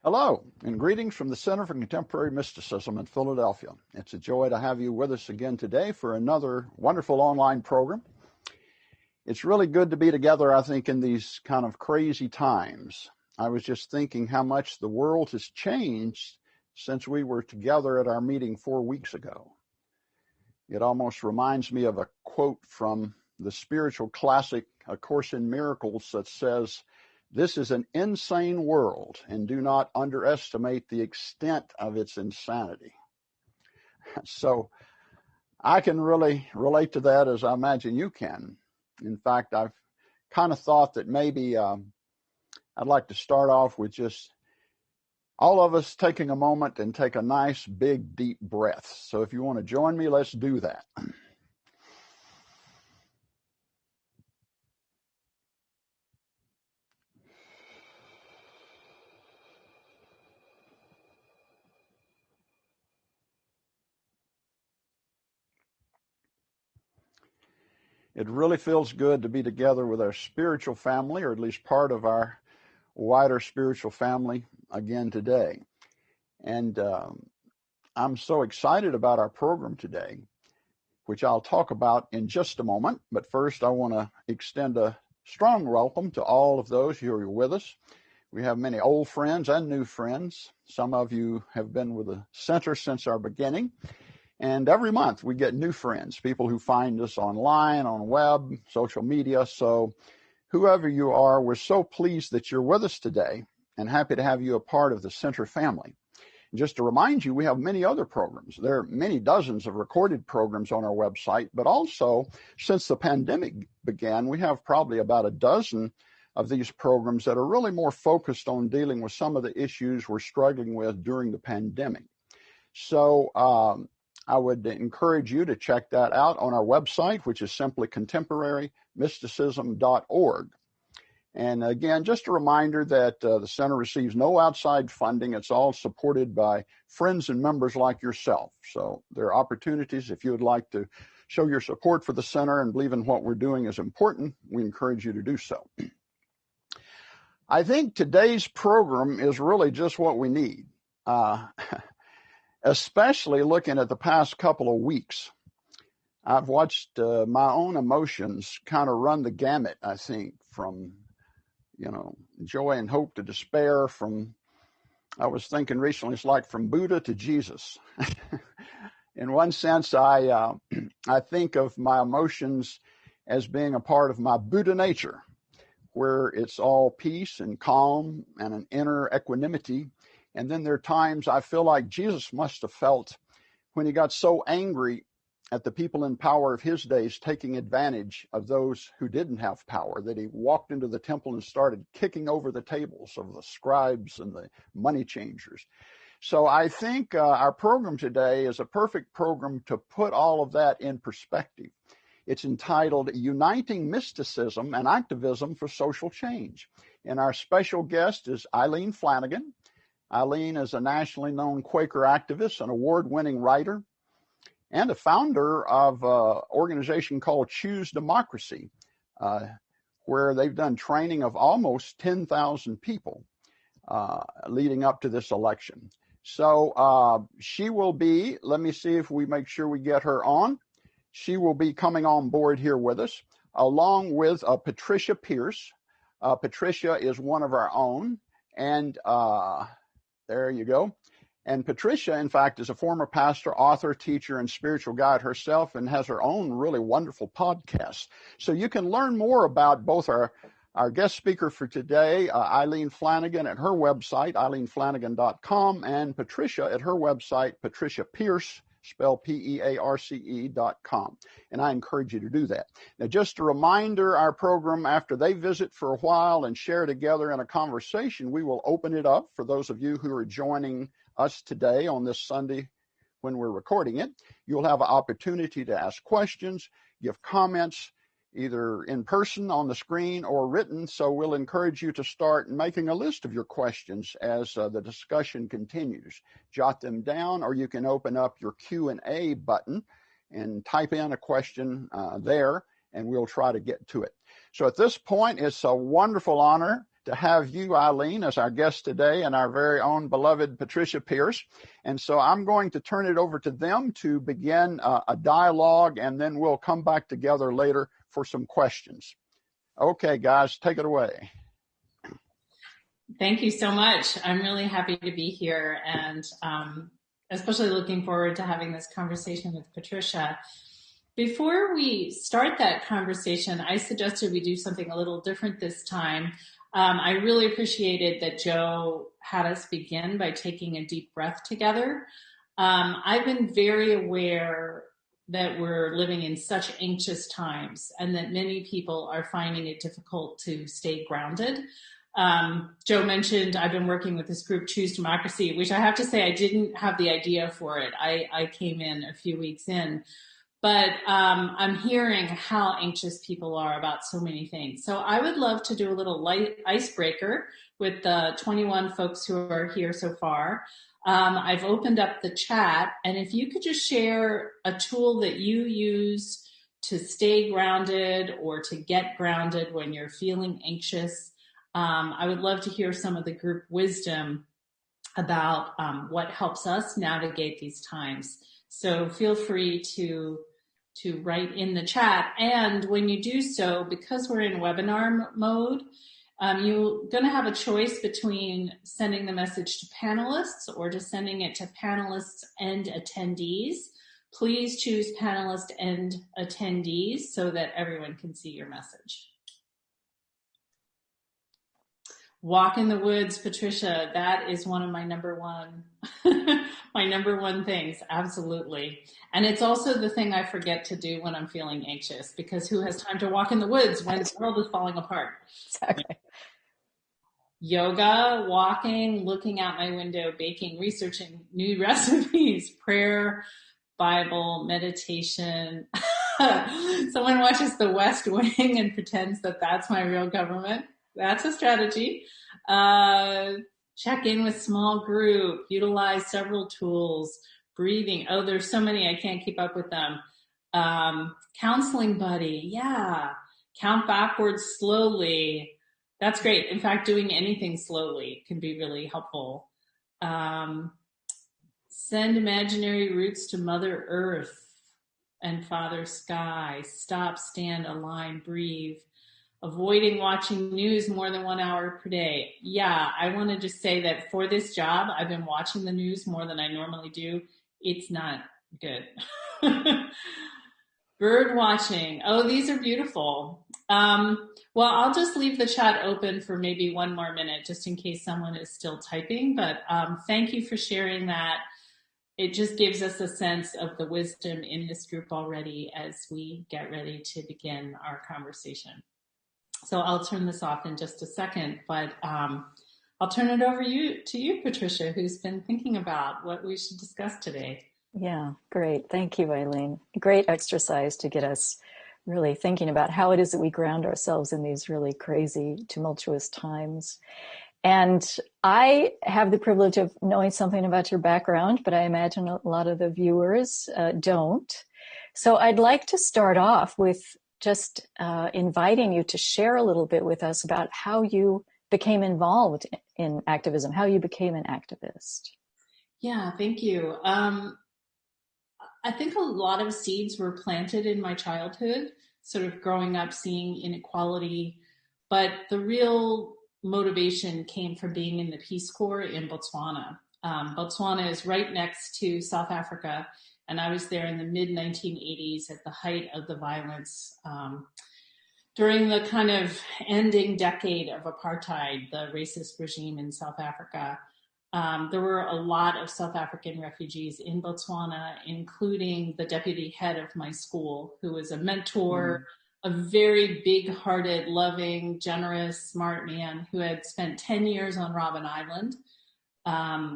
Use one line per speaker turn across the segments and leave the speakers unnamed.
Hello, and greetings from the Center for Contemporary Mysticism in Philadelphia. It's a joy to have you with us again today for another wonderful online program. It's really good to be together, I think, in these kind of crazy times. I was just thinking how much the world has changed since we were together at our meeting 4 weeks ago. It almost reminds me of a quote from the spiritual classic, A Course in Miracles, that says, "This is an insane world, and do not underestimate the extent of its insanity." So I can really relate to that, as I imagine you can. In fact, I've kind of thought that maybe I'd like to start off with just all of us taking a moment and take a nice, big, deep breath. So if you want to join me, let's do that. It really feels good to be together with our spiritual family, or at least part of our wider spiritual family, again today. And I'm so excited about our program today, which I'll talk about in just a moment. But first, I want to extend a strong welcome to all of those who are with us. We have many old friends and new friends. Some of you have been with the center since our beginning. And every month we get new friends, people who find us online, on web, social media. So whoever you are, we're so pleased that you're with us today and happy to have you a part of the center family. And just to remind you, we have many other programs. There are many dozens of recorded programs on our website, but also since the pandemic began, we have probably about a dozen of these programs that are really more focused on dealing with some of the issues we're struggling with during the pandemic. So I would encourage you to check that out on our website, which is simply contemporarymysticism.org. And again, just a reminder that the center receives no outside funding. It's all supported by friends and members like yourself. So there are opportunities if you would like to show your support for the center and believe in what we're doing is important. We encourage you to do so. I think today's program is really just what we need. Especially looking at the past couple of weeks. I've watched my own emotions kind of run the gamut, I think, from, joy and hope to despair, I was thinking recently, it's like from Buddha to Jesus. In one sense, I think of my emotions as being a part of my Buddha nature, where it's all peace and calm and an inner equanimity. And then there are times I feel like Jesus must have felt when he got so angry at the people in power of his days taking advantage of those who didn't have power, that he walked into the temple and started kicking over the tables of the scribes and the money changers. So I think our program today is a perfect program to put all of that in perspective. It's entitled Uniting Mysticism and Activism for Social Change. And our special guest is Eileen Flanagan. Eileen is a nationally known Quaker activist, an award-winning writer, and a founder of an organization called Choose Democracy, where they've done training of almost 10,000 people leading up to this election. So she will be, let me see if we make sure we get her on. She will be coming on board here with us, along with Patricia Pierce. Patricia is one of our own, and there you go. And Patricia, in fact, is a former pastor, author, teacher, and spiritual guide herself, and has her own really wonderful podcast. So you can learn more about both our guest speaker for today, Eileen Flanagan, at her website, eileenflanagan.com, and Patricia at her website, Patricia Pierce, spelled PEARCE.com. And I encourage you to do that. Now, just a reminder, our program, after they visit for a while and share together in a conversation, we will open it up for those of you who are joining us today on this Sunday when we're recording it. You'll have an opportunity to ask questions, give comments, either in person on the screen or written. So we'll encourage you to start making a list of your questions as the discussion continues. Jot them down, or you can open up your Q&A button and type in a question there, and we'll try to get to it. So at this point, it's a wonderful honor to have you, Eileen, as our guest today, and our very own beloved Patricia Pierce. And so I'm going to turn it over to them to begin a dialogue, and then we'll come back together later for some questions. Okay, guys, take it away.
Thank you so much. I'm really happy to be here, and especially looking forward to having this conversation with Patricia. Before we start that conversation, I suggested we do something a little different this time. I really appreciated that Joe had us begin by taking a deep breath together. I've been very aware that we're living in such anxious times and that many people are finding it difficult to stay grounded. Joe mentioned I've been working with this group, Choose Democracy, which I have to say I didn't have the idea for it. I came in a few weeks in. But I'm hearing how anxious people are about so many things. So I would love to do a little light icebreaker with the 21 folks who are here so far. I've opened up the chat, and if you could just share a tool that you use to stay grounded or to get grounded when you're feeling anxious, I would love to hear some of the group wisdom about what helps us navigate these times. So feel free to write in the chat. And when you do so, because we're in webinar mode, you're going to have a choice between sending the message to panelists or just sending it to panelists and attendees. Please choose panelists and attendees so that everyone can see your message. Walk in the woods, Patricia, that is one of my number one things, absolutely. And it's also the thing I forget to do when I'm feeling anxious, because who has time to walk in the woods when the world is falling apart?
Exactly.
Yoga, walking, looking out my window, baking, researching new recipes, prayer, Bible, meditation. Someone watches The West Wing and pretends that that's my real government. That's a strategy. Check in with small group, utilize several tools, breathing. Oh, there's so many, I can't keep up with them. Counseling buddy. Yeah. Count backwards slowly. That's great. In fact, doing anything slowly can be really helpful. Send imaginary roots to Mother Earth and Father Sky. Stop, stand, align, breathe. Avoiding watching news more than 1 hour per day. Yeah, I want to just say that for this job, I've been watching the news more than I normally do. It's not good. Bird watching. Oh, these are beautiful. Well, I'll just leave the chat open for maybe 1 more minute, just in case someone is still typing. But thank you for sharing that. It just gives us a sense of the wisdom in this group already as we get ready to begin our conversation. So I'll turn this off in just a second, but I'll turn it over to you, Patricia, who's been thinking about what we should discuss today.
Yeah, great. Thank you, Eileen. Great exercise to get us really thinking about how it is that we ground ourselves in these really crazy, tumultuous times. And I have the privilege of knowing something about your background, but I imagine a lot of the viewers don't. So I'd like to start off with just inviting you to share a little bit with us about how you became involved in activism, how you became an activist.
Yeah, thank you. I think a lot of seeds were planted in my childhood, sort of growing up seeing inequality, but the real motivation came from being in the Peace Corps in Botswana. Botswana is right next to South Africa, and I was there in the mid-1980s at the height of the violence. During the kind of ending decade of apartheid, the racist regime in South Africa, there were a lot of South African refugees in Botswana, including the deputy head of my school, who was a mentor, a very big-hearted, loving, generous, smart man who had spent 10 years on Robben Island,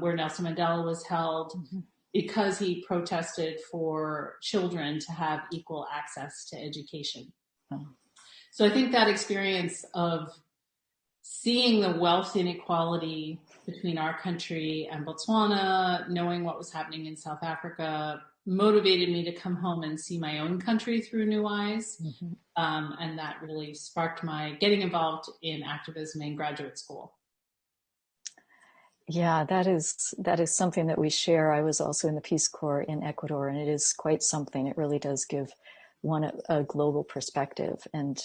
where Nelson Mandela was held, because he protested for children to have equal access to education. So I think that experience of seeing the wealth inequality between our country and Botswana, knowing what was happening in South Africa, motivated me to come home and see my own country through new eyes.
Mm-hmm.
And that really sparked my getting involved in activism in graduate school.
Yeah, that is something that we share. I was also in the Peace Corps in Ecuador, and it is quite something. It really does give one a global perspective and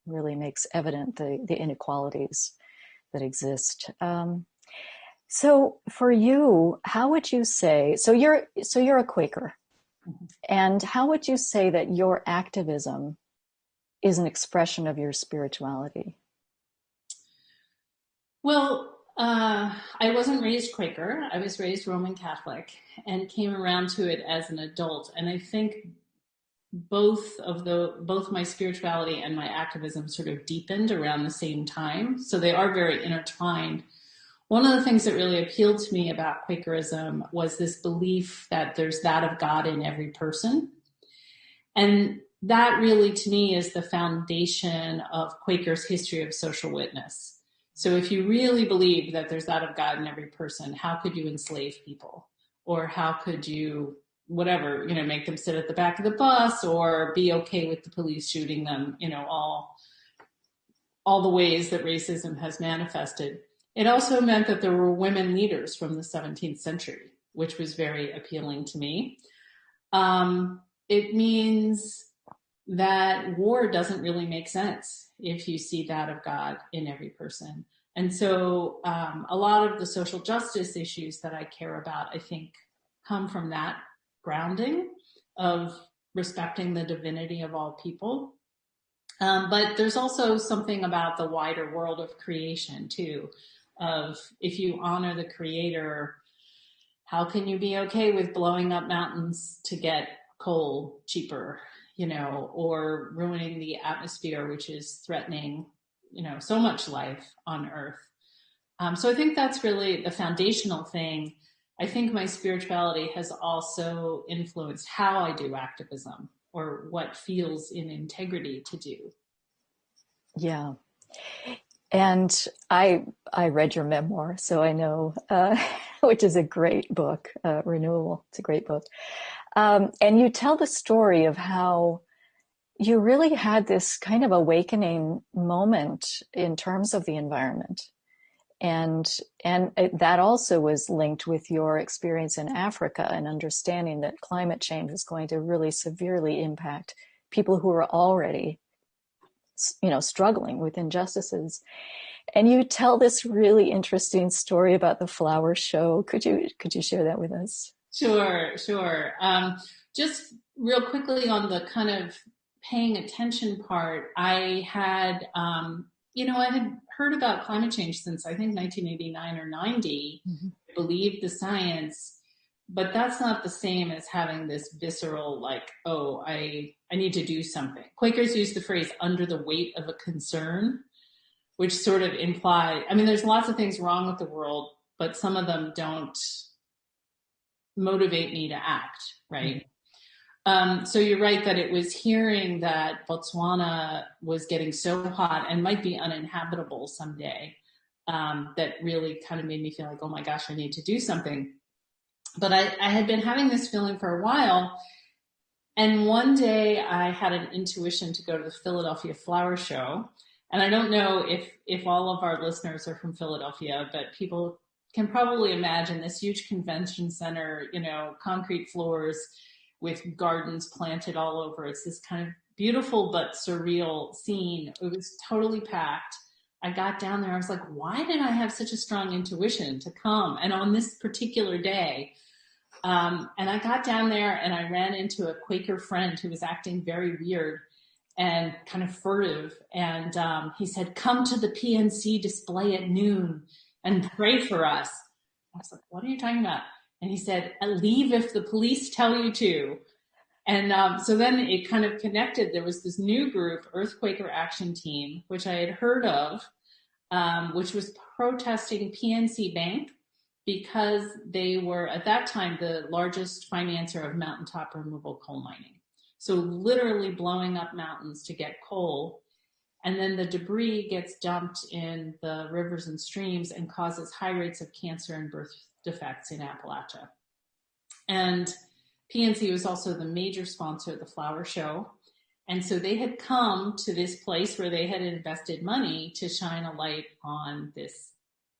really makes evident the inequalities that exist. So for you, how would you say, so you're a Quaker,
Mm-hmm.
and how would you say that your activism is an expression of your spirituality?
Well, I wasn't raised Quaker. I was raised Roman Catholic and came around to it as an adult. And I think both my spirituality and my activism sort of deepened around the same time. So they are very intertwined. One of the things that really appealed to me about Quakerism was this belief that there's that of God in every person. And that really, to me, is the foundation of Quakers' history of social witness. So if you really believe that there's that of God in every person, how could you enslave people? Or how could you, whatever, make them sit at the back of the bus or be okay with the police shooting them, all the ways that racism has manifested. It also meant that there were women leaders from the 17th century, which was very appealing to me. It means that war doesn't really make sense if you see that of God in every person. And so a lot of the social justice issues that I care about, I think, come from that grounding of respecting the divinity of all people. But there's also something about the wider world of creation, too, of if you honor the creator, how can you be okay with blowing up mountains to get coal cheaper, or ruining the atmosphere, which is threatening, so much life on Earth. So I think that's really the foundational thing. I think my spirituality has also influenced how I do activism or what feels in integrity to do.
Yeah. And I read your memoir, so I know, which is a great book, Renewal. It's a great book. And you tell the story of how you really had this kind of awakening moment in terms of the environment. And that also was linked with your experience in Africa and understanding that climate change was going to really severely impact people who are already, struggling with injustices. And you tell this really interesting story about the flower show. Could you share that with us?
Sure. Just real quickly on the kind of paying attention part, I had, I had heard about climate change since I think 1989 or 90,
Mm-hmm.
believed the science, but that's not the same as having this visceral, I need to do something. Quakers use the phrase under the weight of a concern, which sort of imply, there's lots of things wrong with the world, but some of them don't motivate me to act, right? Mm-hmm. So you're right that it was hearing that Botswana was getting so hot and might be uninhabitable someday that really kind of made me feel like, oh my gosh, I need to do something. But I had been having this feeling for a while. And one day I had an intuition to go to the Philadelphia Flower Show. And I don't know if all of our listeners are from Philadelphia, but people can probably imagine this huge convention center, concrete floors with gardens planted all over. It's this kind of beautiful but surreal scene. It was totally packed. I got down there. I was like, why did I have such a strong intuition to come? And on this particular day, and I got down there and I ran into a Quaker friend who was acting very weird and kind of furtive. And he said, come to the PNC display at noon and pray for us. I was like, what are you talking about? And he said, leave if the police tell you to. And so then it kind of connected. There was this new group, Earth Quaker Action Team, which I had heard of, which was protesting PNC Bank because they were, at that time, the largest financer of mountaintop removal coal mining. So literally blowing up mountains to get coal. And then the debris gets dumped in the rivers and streams and causes high rates of cancer and birth defects in Appalachia. And PNC was also the major sponsor of the flower show. And so they had come to this place where they had invested money to shine a light on this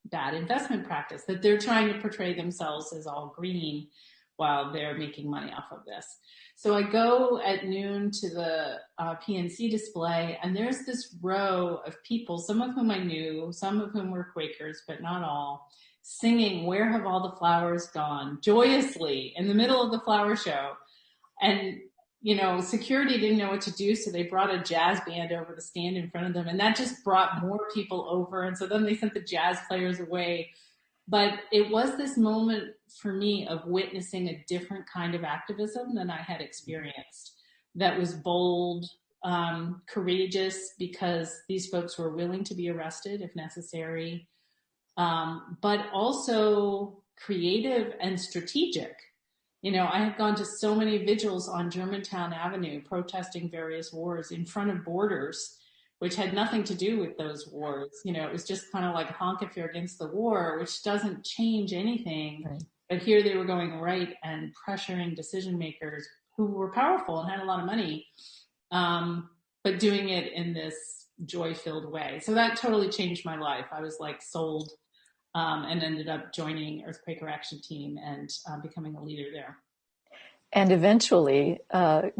bad investment practice, that they're trying to portray themselves as all green while they're making money off of this. So I go at noon to the PNC display, and there's this row of people, some of whom I knew, some of whom were Quakers, but not all, singing "Where Have All the Flowers Gone?" joyously in the middle of the flower show. And security didn't know what to do, so they brought a jazz band over to stand in front of them, and that just brought more people over. And so then they sent the jazz players away. But it was this moment for me of witnessing a different kind of activism than I had experienced, that was bold, courageous, because these folks were willing to be arrested if necessary, but also creative and strategic. I had gone to so many vigils on Germantown Avenue protesting various wars in front of borders, which had nothing to do with those wars. It was just kind of like honk if you're against the war, which doesn't change anything. Right. But here they were going right and pressuring decision makers who were powerful and had a lot of money, but doing it in this joy-filled way. So that totally changed my life. I was like sold. And ended up joining Quaker Action Team and becoming a leader there.
And eventually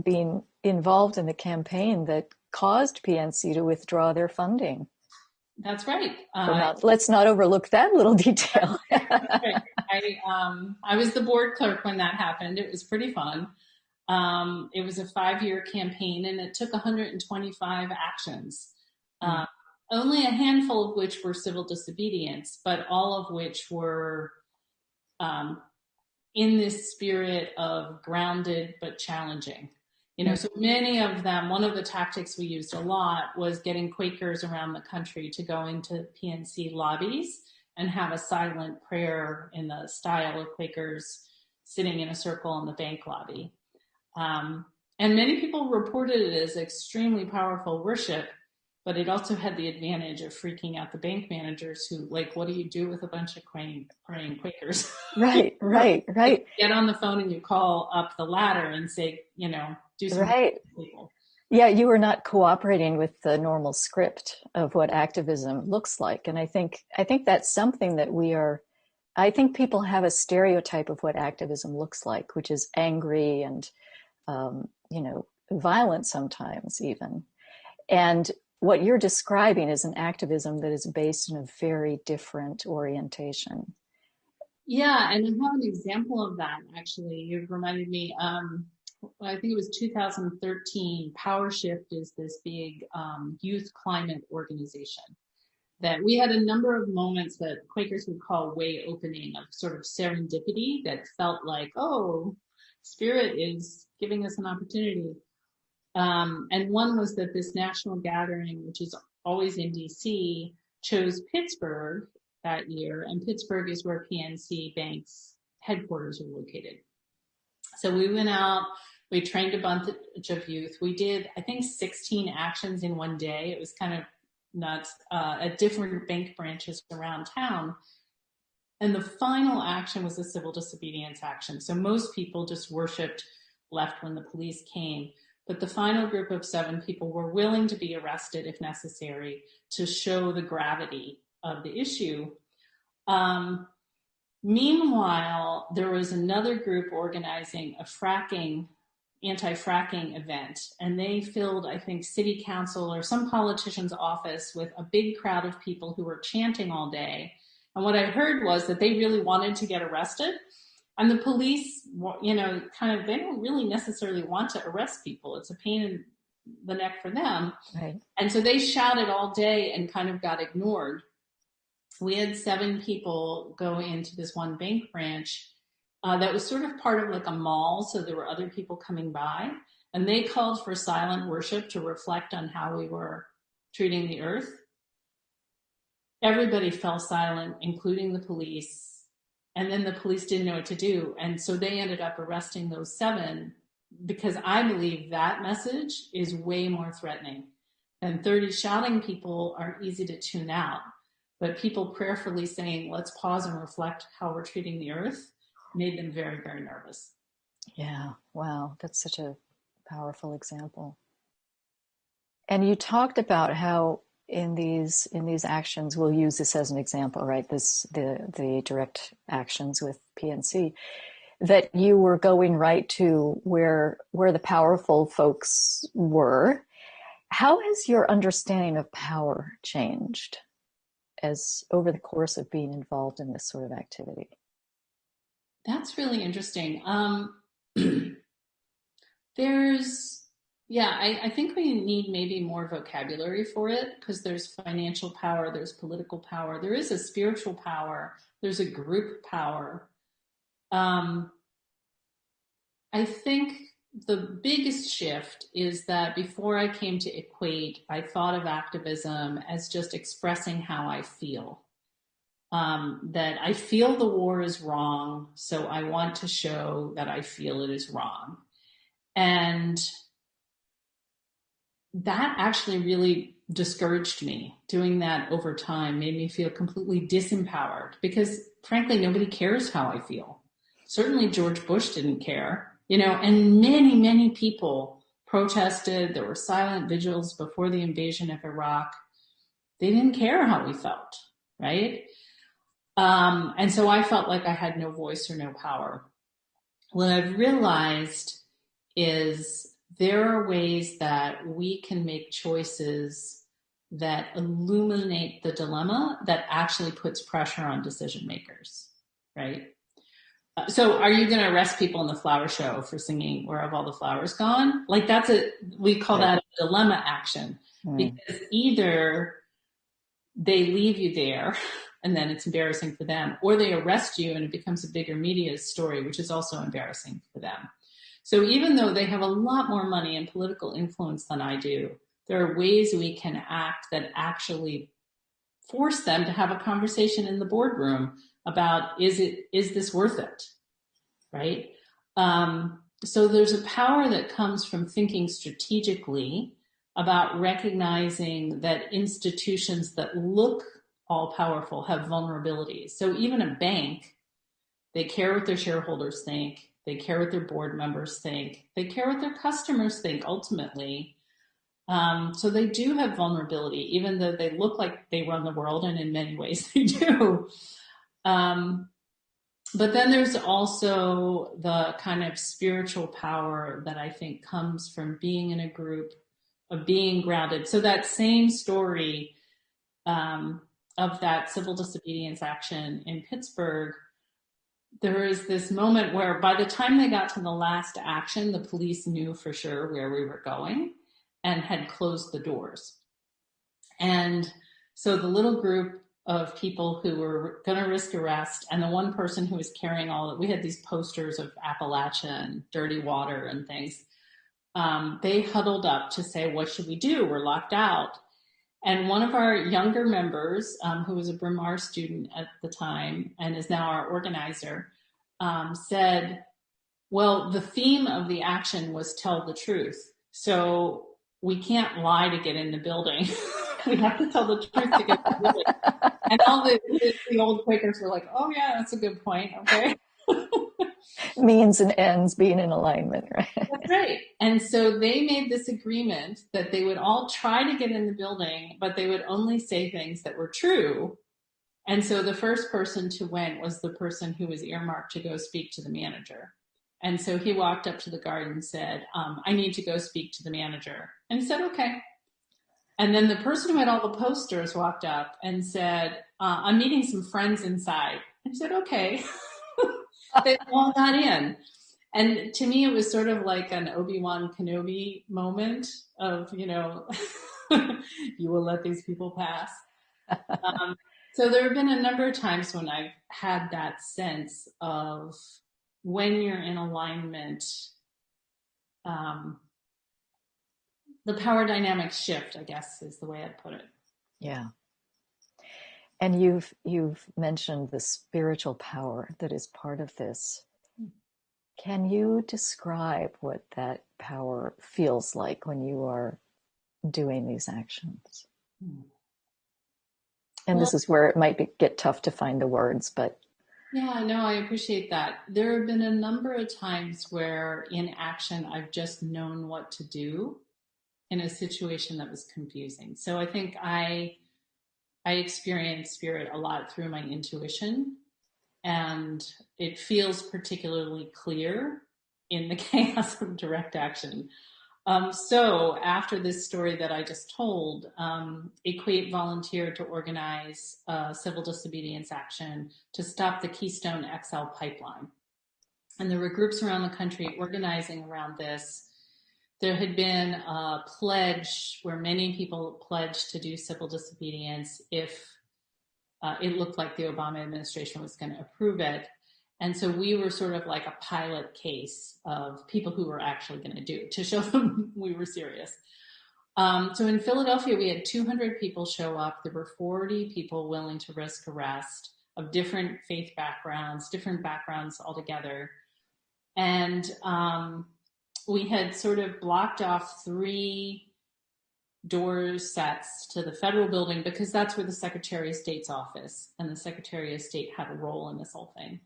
being involved in the campaign that caused PNC to withdraw their funding.
That's right.
Let's not overlook that little detail.
That's right. I was the board clerk when that happened. It was pretty fun. It was a 5-year campaign, and it took 125 actions. Only a handful of which were civil disobedience, but all of which were in this spirit of grounded but challenging. So many of them, one of the tactics we used a lot was getting Quakers around the country to go into PNC lobbies and have a silent prayer in the style of Quakers sitting in a circle in the bank lobby. And many people reported it as extremely powerful worship, but it also had the advantage of freaking out the bank managers who, like, what do you do with a bunch of praying Quakers?
Right.
You get on the phone and you call up the ladder and say, do something.
Right.
People.
Yeah, you were not cooperating with the normal script of what activism looks like. And I think that's something that I think people have a stereotype of what activism looks like, which is angry and, violent sometimes even. And what you're describing is an activism that is based in a very different orientation.
Yeah, and I have an example of that, actually. You've reminded me, I think it was 2013, Power Shift is this big youth climate organization that we had a number of moments that Quakers would call way opening, of sort of serendipity that felt like, oh, Spirit is giving us an opportunity. And one was that this national gathering, which is always in DC, chose Pittsburgh that year, and Pittsburgh is where PNC Bank's headquarters are located. So we went out, we trained a bunch of youth. We did, I think, 16 actions in one day. It was kind of nuts, at different bank branches around town. And the final action was a civil disobedience action. So most people just worshiped, left when the police came. But the final group of 7 people were willing to be arrested if necessary to show the gravity of the issue. Meanwhile, there was another group organizing a anti-fracking event, and they filled, I think, city council or some politician's office with a big crowd of people who were chanting all day. And what I heard was that they really wanted to get arrested. And the police, they don't really necessarily want to arrest people. It's a pain in the neck for them.
Right.
And so they shouted all day and kind of got ignored. We had 7 people go into this one bank branch that was sort of part of like a mall. So there were other people coming by, and they called for silent worship to reflect on how we were treating the earth. Everybody fell silent, including the police. And then the police didn't know what to do. And so they ended up arresting those 7, because I believe that message is way more threatening. And 30 shouting people are easy to tune out. But people prayerfully saying, let's pause and reflect how we're treating the earth, made them very, very nervous.
Yeah. Wow. That's such a powerful example. And you talked about how in these actions, we'll use this as an example, right? The direct actions with PNC, that you were going right to where the powerful folks were. How has your understanding of power changed as over the course of being involved in this sort of activity?
That's really interesting. I think we need maybe more vocabulary for it, because there's financial power, there's political power, there is a spiritual power, there's a group power. I think the biggest shift is that before I came to Equate, I thought of activism as just expressing how I feel. That I feel the war is wrong, so I want to show that I feel it is wrong. And that actually really discouraged me. Doing that over time made me feel completely disempowered, because frankly, nobody cares how I feel. Certainly George Bush didn't care, and many, many people protested. There were silent vigils before the invasion of Iraq. They didn't care how we felt, right? And so I felt like I had no voice or no power. What I've realized is there are ways that we can make choices that illuminate the dilemma that actually puts pressure on decision makers, right? So are you going to arrest people in the flower show for singing Where Have All the Flowers Gone? Like we call that a dilemma action, because either they leave you there and then it's embarrassing for them, or they arrest you and it becomes a bigger media story, which is also embarrassing for them. So even though they have a lot more money and political influence than I do, there are ways we can act that actually force them to have a conversation in the boardroom about, is this worth it, right? So there's a power that comes from thinking strategically about recognizing that institutions that look all powerful have vulnerabilities. So even a bank, they care what their shareholders think. They care what their board members think. They care what their customers think ultimately. So they do have vulnerability, even though they look like they run the world, and in many ways they do. But then there's also the kind of spiritual power that I think comes from being in a group, of being grounded. So that same story of that civil disobedience action in Pittsburgh, there is this moment where by the time they got to the last action, the police knew for sure where we were going and had closed the doors. And so the little group of people who were going to risk arrest, and the one person who was carrying we had these posters of Appalachia and dirty water and things. They huddled up to say, what should we do? We're locked out. And one of our younger members, who was a Bryn Mawr student at the time and is now our organizer, said, well, the theme of the action was tell the truth. So we can't lie to get in the building. We have to tell the truth to get in the building. And all the old Quakers were like, oh yeah, that's a good point. Okay.
Means and ends being in alignment, right?
That's right. And so they made this agreement that they would all try to get in the building, but they would only say things that were true. And so the first person to win was the person who was earmarked to go speak to the manager. And so he walked up to the guard and said, I need to go speak to the manager. And he said, okay. And then the person who had all the posters walked up and said, I'm meeting some friends inside. And he said, okay. They all got in. And to me, it was sort of like an Obi-Wan Kenobi moment of, you will let these people pass. So there have been a number of times when I've had that sense of when you're in alignment, the power dynamics shift, I guess is the way I'd put it.
Yeah. And you've mentioned the spiritual power that is part of this. Can you describe what that power feels like when you are doing these actions? And this is where it might get tough to find the words, but
Yeah, no, I appreciate that. There have been a number of times where in action, I've just known what to do in a situation that was confusing. So I think I experience spirit a lot through my intuition, and it feels particularly clear in the chaos of direct action. So after this story that I just told, Equate volunteered to organize a civil disobedience action to stop the Keystone XL pipeline. And there were groups around the country organizing around this. There had been a pledge where many people pledged to do civil disobedience if it looked like the Obama administration was going to approve it. And so we were sort of like a pilot case of people who were actually going to do it to show them we were serious. So in Philadelphia, we had 200 people show up. There were 40 people willing to risk arrest of different faith backgrounds, different backgrounds altogether. And we had sort of blocked off 3 door sets to the federal building because that's where the Secretary of State's office, and the Secretary of State had a role in this whole thing.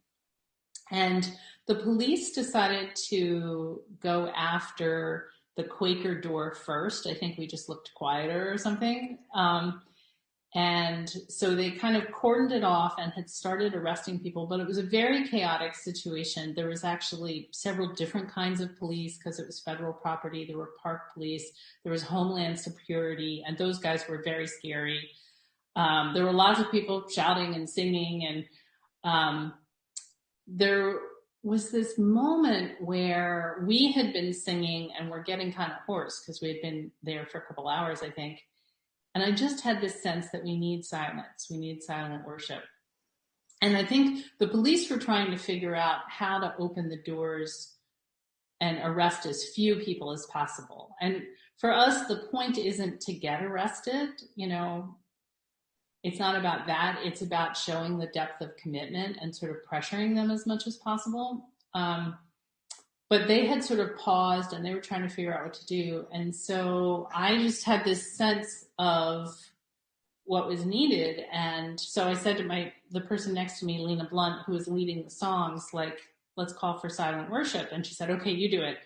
And the police decided to go after the Quaker door first. I think we just looked quieter or something. And so they kind of cordoned it off and had started arresting people, but it was a very chaotic situation. There was actually several different kinds of police because it was federal property. There were park police, there was Homeland Security, and those guys were very scary. There were lots of people shouting and singing, and there was this moment where we had been singing and we're getting kind of hoarse because we had been there for a couple hours, I think. And I just had this sense that we need silence. We need silent worship. And I think the police were trying to figure out how to open the doors and arrest as few people as possible. And for us, the point isn't to get arrested. It's not about that. It's about showing the depth of commitment and sort of pressuring them as much as possible. But they had sort of paused and they were trying to figure out what to do. And so I just had this sense of what was needed. And so I said to the person next to me, Lena Blunt, who was leading the songs, like, let's call for silent worship. And she said, okay, you do it.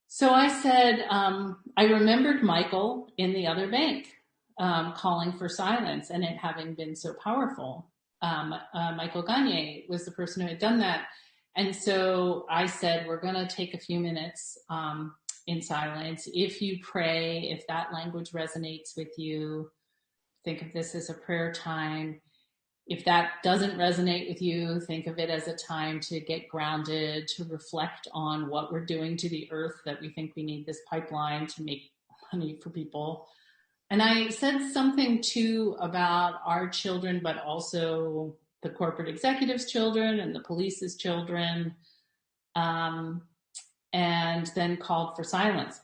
So I said, I remembered Michael in the other bank calling for silence and it having been so powerful. Michael Gagne was the person who had done that. And so I said, we're going to take a few minutes in silence. If you pray, if that language resonates with you, think of this as a prayer time. If that doesn't resonate with you, think of it as a time to get grounded, to reflect on what we're doing to the earth, that we think we need this pipeline to make money for people. And I said something too about our children, but also the corporate executives' children and the police's children, and then called for silence.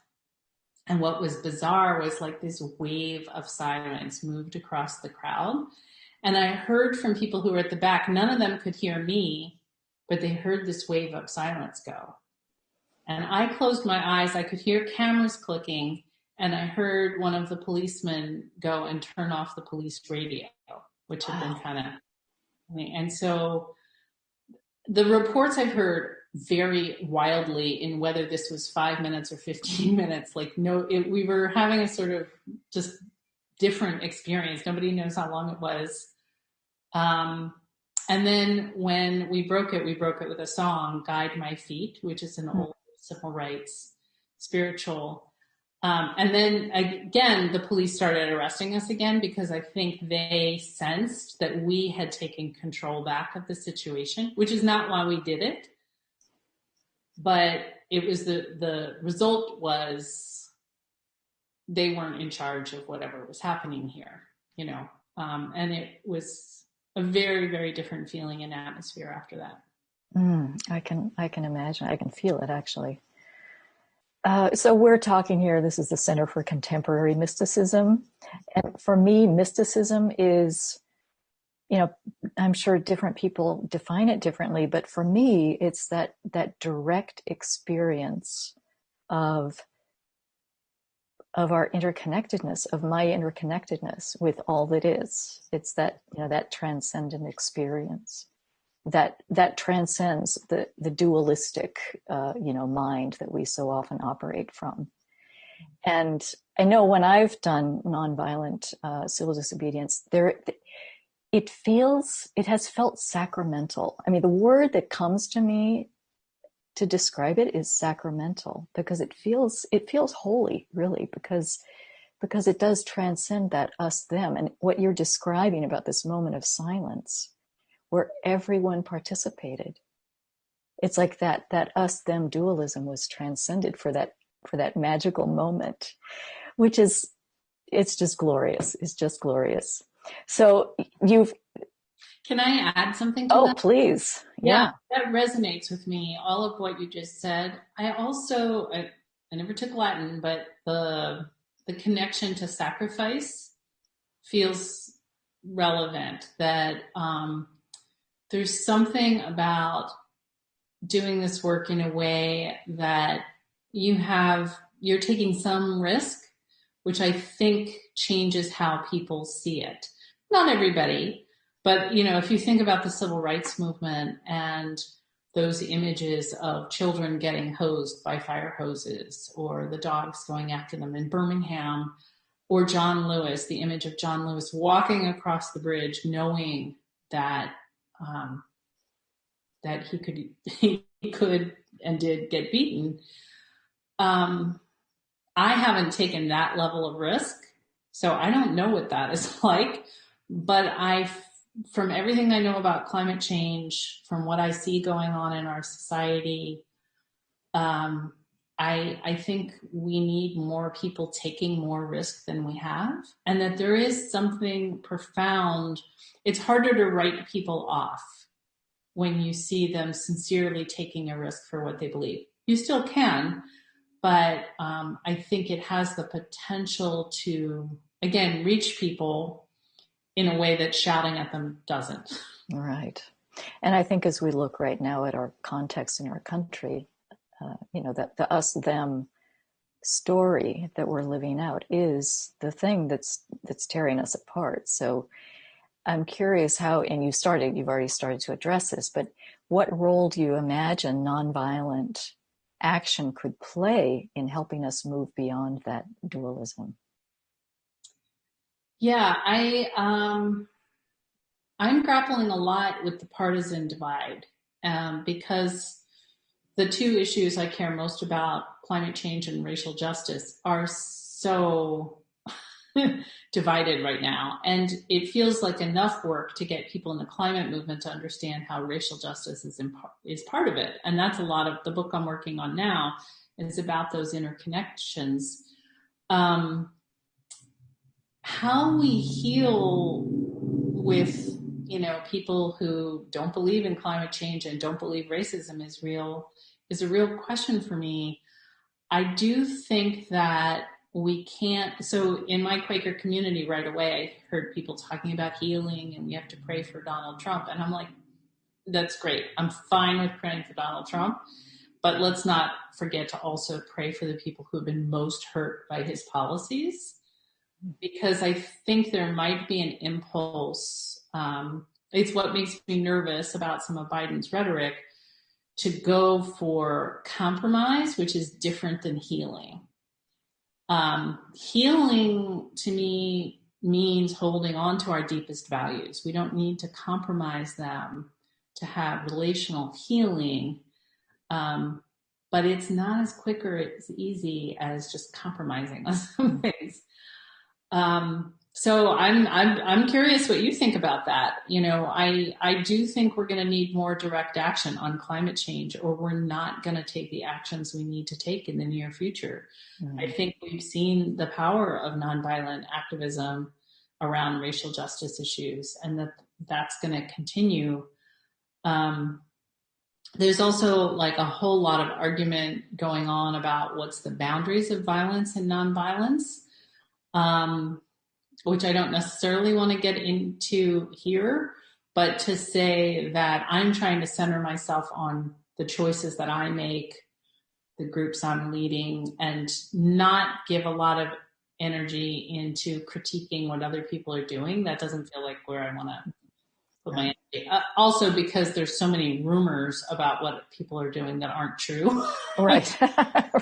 And what was bizarre was like this wave of silence moved across the crowd. And I heard from people who were at the back, none of them could hear me, but they heard this wave of silence go. And I closed my eyes, I could hear cameras clicking, and I heard one of the policemen go and turn off the police radio, which had been kind of... And so the reports I've heard vary wildly in whether this was 5 minutes or 15 minutes. Like, we were having a sort of just different experience. Nobody knows how long it was. And then when we broke it with a song, Guide My Feet, which is an old civil rights spiritual. And then again, the police started arresting us again because I think they sensed that we had taken control back of the situation, which is not why we did it. But it was the result was they weren't in charge of whatever was happening here, and it was a very, very different feeling and atmosphere after that.
I can imagine. I can feel it actually. So we're talking here, this is the Center for Contemporary Mysticism. And for me, mysticism is, I'm sure different people define it differently, but for me, it's that direct experience of our interconnectedness, of my interconnectedness with all that is. It's that, that transcendent experience. that transcends the dualistic, mind that we so often operate from. And I know when I've done nonviolent civil disobedience, it has felt sacramental. I mean, the word that comes to me to describe it is sacramental, because it feels holy, really, because it does transcend that us them. And what you're describing about this moment of silence where everyone participated, it's like that us them dualism was transcended for that magical moment, which is, it's just glorious. It's just glorious. So
Can I add something to that?
Oh, please. Yeah.
That resonates with me, all of what you just said. I never took Latin, but the connection to sacrifice feels relevant, that there's something about doing this work in a way that you're taking some risk, which I think changes how people see it. Not everybody, but if you think about the civil rights movement and those images of children getting hosed by fire hoses, or the dogs going after them in Birmingham, or John Lewis, the image of John Lewis walking across the bridge, knowing that that he could and did get beaten. I haven't taken that level of risk, so I don't know what that is like. But from everything I know about climate change, from what I see going on in our society, I think we need more people taking more risk than we have, and that there is something profound. It's harder to write people off when you see them sincerely taking a risk for what they believe. You still can, but I think it has the potential to, again, reach people in a way that shouting at them doesn't.
Right. And I think as we look right now at our context in our country, that the us them story that we're living out is the thing that's tearing us apart. So I'm curious how, and you've already started to address this, but what role do you imagine nonviolent action could play in helping us move beyond that dualism?
Yeah, I'm grappling a lot with the partisan divide, because the two issues I care most about, climate change and racial justice, are so divided right now. And it feels like enough work to get people in the climate movement to understand how racial justice is part of it. And that's a lot of the book I'm working on now, is about those interconnections. How we heal with, people who don't believe in climate change and don't believe racism is a real question for me. I do think that we can't. So in my Quaker community right away, I heard people talking about healing and we have to pray for Donald Trump. And I'm like, that's great. I'm fine with praying for Donald Trump, but let's not forget to also pray for the people who have been most hurt by his policies, because I think there might be an impulse. It's what makes me nervous about some of Biden's rhetoric, to go for compromise, which is different than healing. Healing to me means holding on to our deepest values. We don't need to compromise them to have relational healing. But it's not as quick or as easy as just compromising on some things. So I'm curious what you think about that. I do think we're going to need more direct action on climate change, or we're not going to take the actions we need to take in the near future. Mm-hmm. I think we've seen the power of nonviolent activism around racial justice issues, and that's going to continue. There's also like a whole lot of argument going on about what's the boundaries of violence and nonviolence. Which I don't necessarily want to get into here, but to say that I'm trying to center myself on the choices that I make, the groups I'm leading, and not give a lot of energy into critiquing what other people are doing. That doesn't feel like where I want to put my energy. Also because there's so many rumors about what people are doing that aren't true.
Right.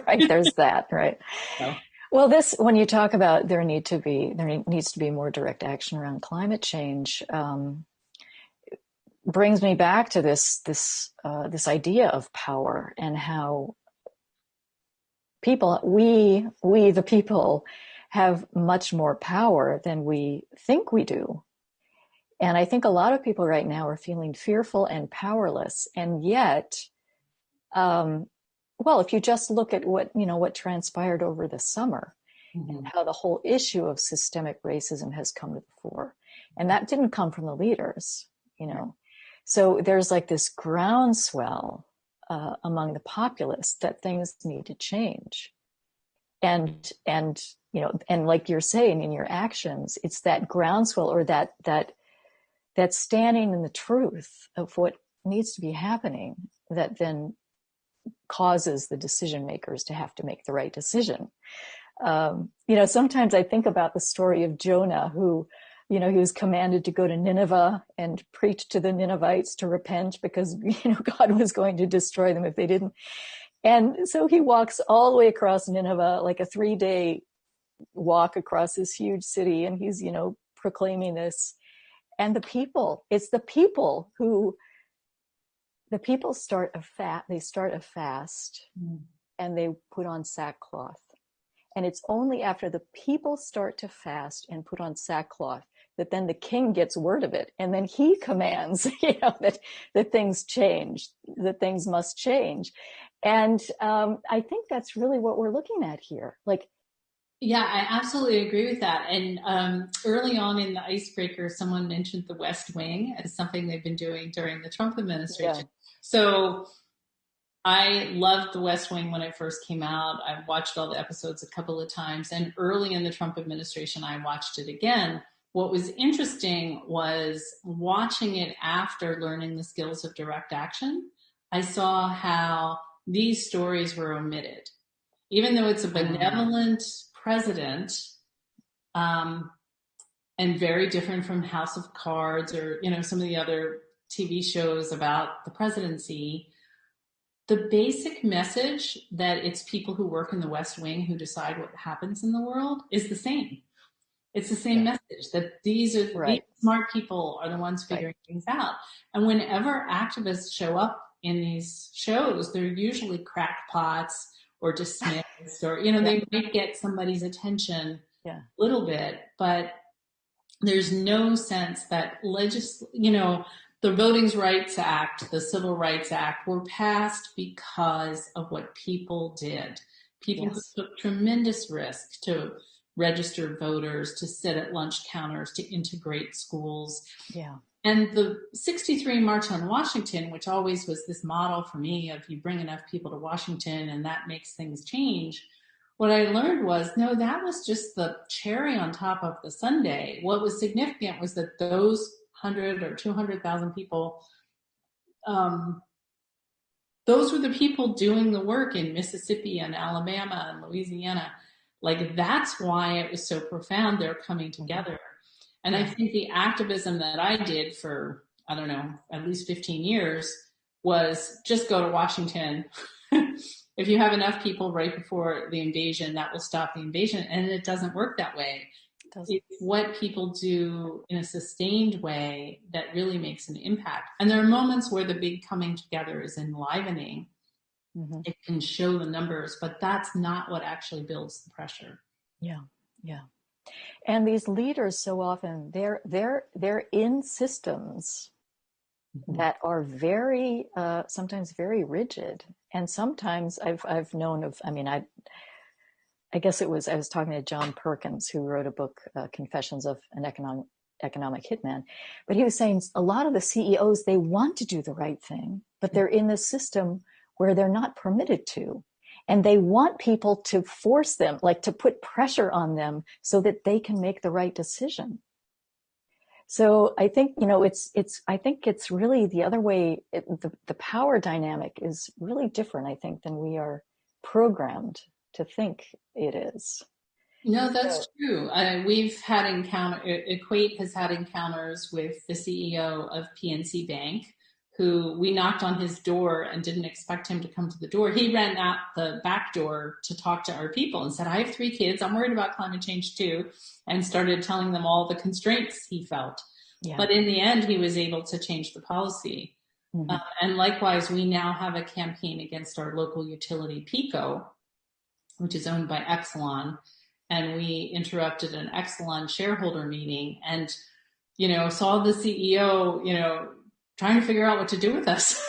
Right. There's that. Right.
So.
Well, when you talk about there needs to be more direct action around climate change, brings me back to this idea of power and how we the people have much more power than we think we do. And I think a lot of people right now are feeling fearful and powerless. And yet, well, if you just look at what transpired over the summer, and how the whole issue of systemic racism has come to the fore, and that didn't come from the leaders, So there's like this groundswell among the populace that things need to change, and like you're saying in your actions, it's that groundswell or that standing in the truth of what needs to be happening that then causes the decision makers to have to make the right decision. Sometimes I think about the story of Jonah, who, he was commanded to go to Nineveh and preach to the Ninevites to repent because, God was going to destroy them if they didn't. And so he walks all the way across Nineveh, like a 3-day walk across this huge city. And he's, proclaiming this. And it's the people start a fast and they put on sackcloth. And it's only after the people start to fast and put on sackcloth that then the king gets word of it. And then he commands, that things change, that things must change. And I think that's really what we're looking at here.
Yeah, I absolutely agree with that. And early on in the icebreaker, someone mentioned the West Wing as something they've been doing during the Trump administration. Yeah. So I loved the West Wing when it first came out. I've watched all the episodes a couple of times. And early in the Trump administration, I watched it again. What was interesting was watching it after learning the skills of direct action. I saw how these stories were omitted. Even though it's a benevolent president, and very different from House of Cards or, some of the other TV shows about the presidency, the basic message that it's people who work in the West Wing who decide what happens in the world is the same. It's the same message that these smart people are the ones figuring things out. And whenever activists show up in these shows, they're usually crackpots or dismissed or, they might get somebody's attention a little bit, but there's no sense that the Voting Rights Act, the Civil Rights Act were passed because of what people did. People who took tremendous risk to register voters, to sit at lunch counters, to integrate schools. Yeah. And the 63 March on Washington, which always was this model for me of you bring enough people to Washington and that makes things change. What I learned was, no, that was just the cherry on top of the sundae. What was significant was that those 100 or 200,000 people, those were the people doing the work in Mississippi and Alabama and Louisiana. That's why it was so profound. They're coming together. And I think the activism that I did for, I don't know, at least 15 years was just go to Washington. If you have enough people right before the invasion, that will stop the invasion. And it doesn't work that way. It's what people do in a sustained way that really makes an impact. And there are moments where the big coming together is enlivening. Mm-hmm. It can show the numbers, but that's not what actually builds the pressure. Yeah, yeah.
And these leaders, so often they're in systems that are very sometimes very rigid, and sometimes I've known of. I mean, I guess I was talking to John Perkins, who wrote a book, Confessions of an Economic Hitman, but he was saying a lot of the CEOs, they want to do the right thing, but they're in this system where they're not permitted to. And they want people to force them, to put pressure on them so that they can make the right decision. So I think, I think it's really the other way. The power dynamic is really different, I think, than we are programmed to think it is.
No, that's
So,
true. We've had Equate has had encounters with the CEO of PNC Bank, who we knocked on his door and didn't expect him to come to the door. He ran out the back door to talk to our people and said, I have 3 kids. I'm worried about climate change too. And started telling them all the constraints he felt.
yeah.
But in the end, he was able to change the policy.
Mm-hmm.
And likewise, we now have a campaign against our local utility, PECO, which is owned by Exelon. And we interrupted an Exelon shareholder meeting and, saw the CEO, trying to figure out what to do with us.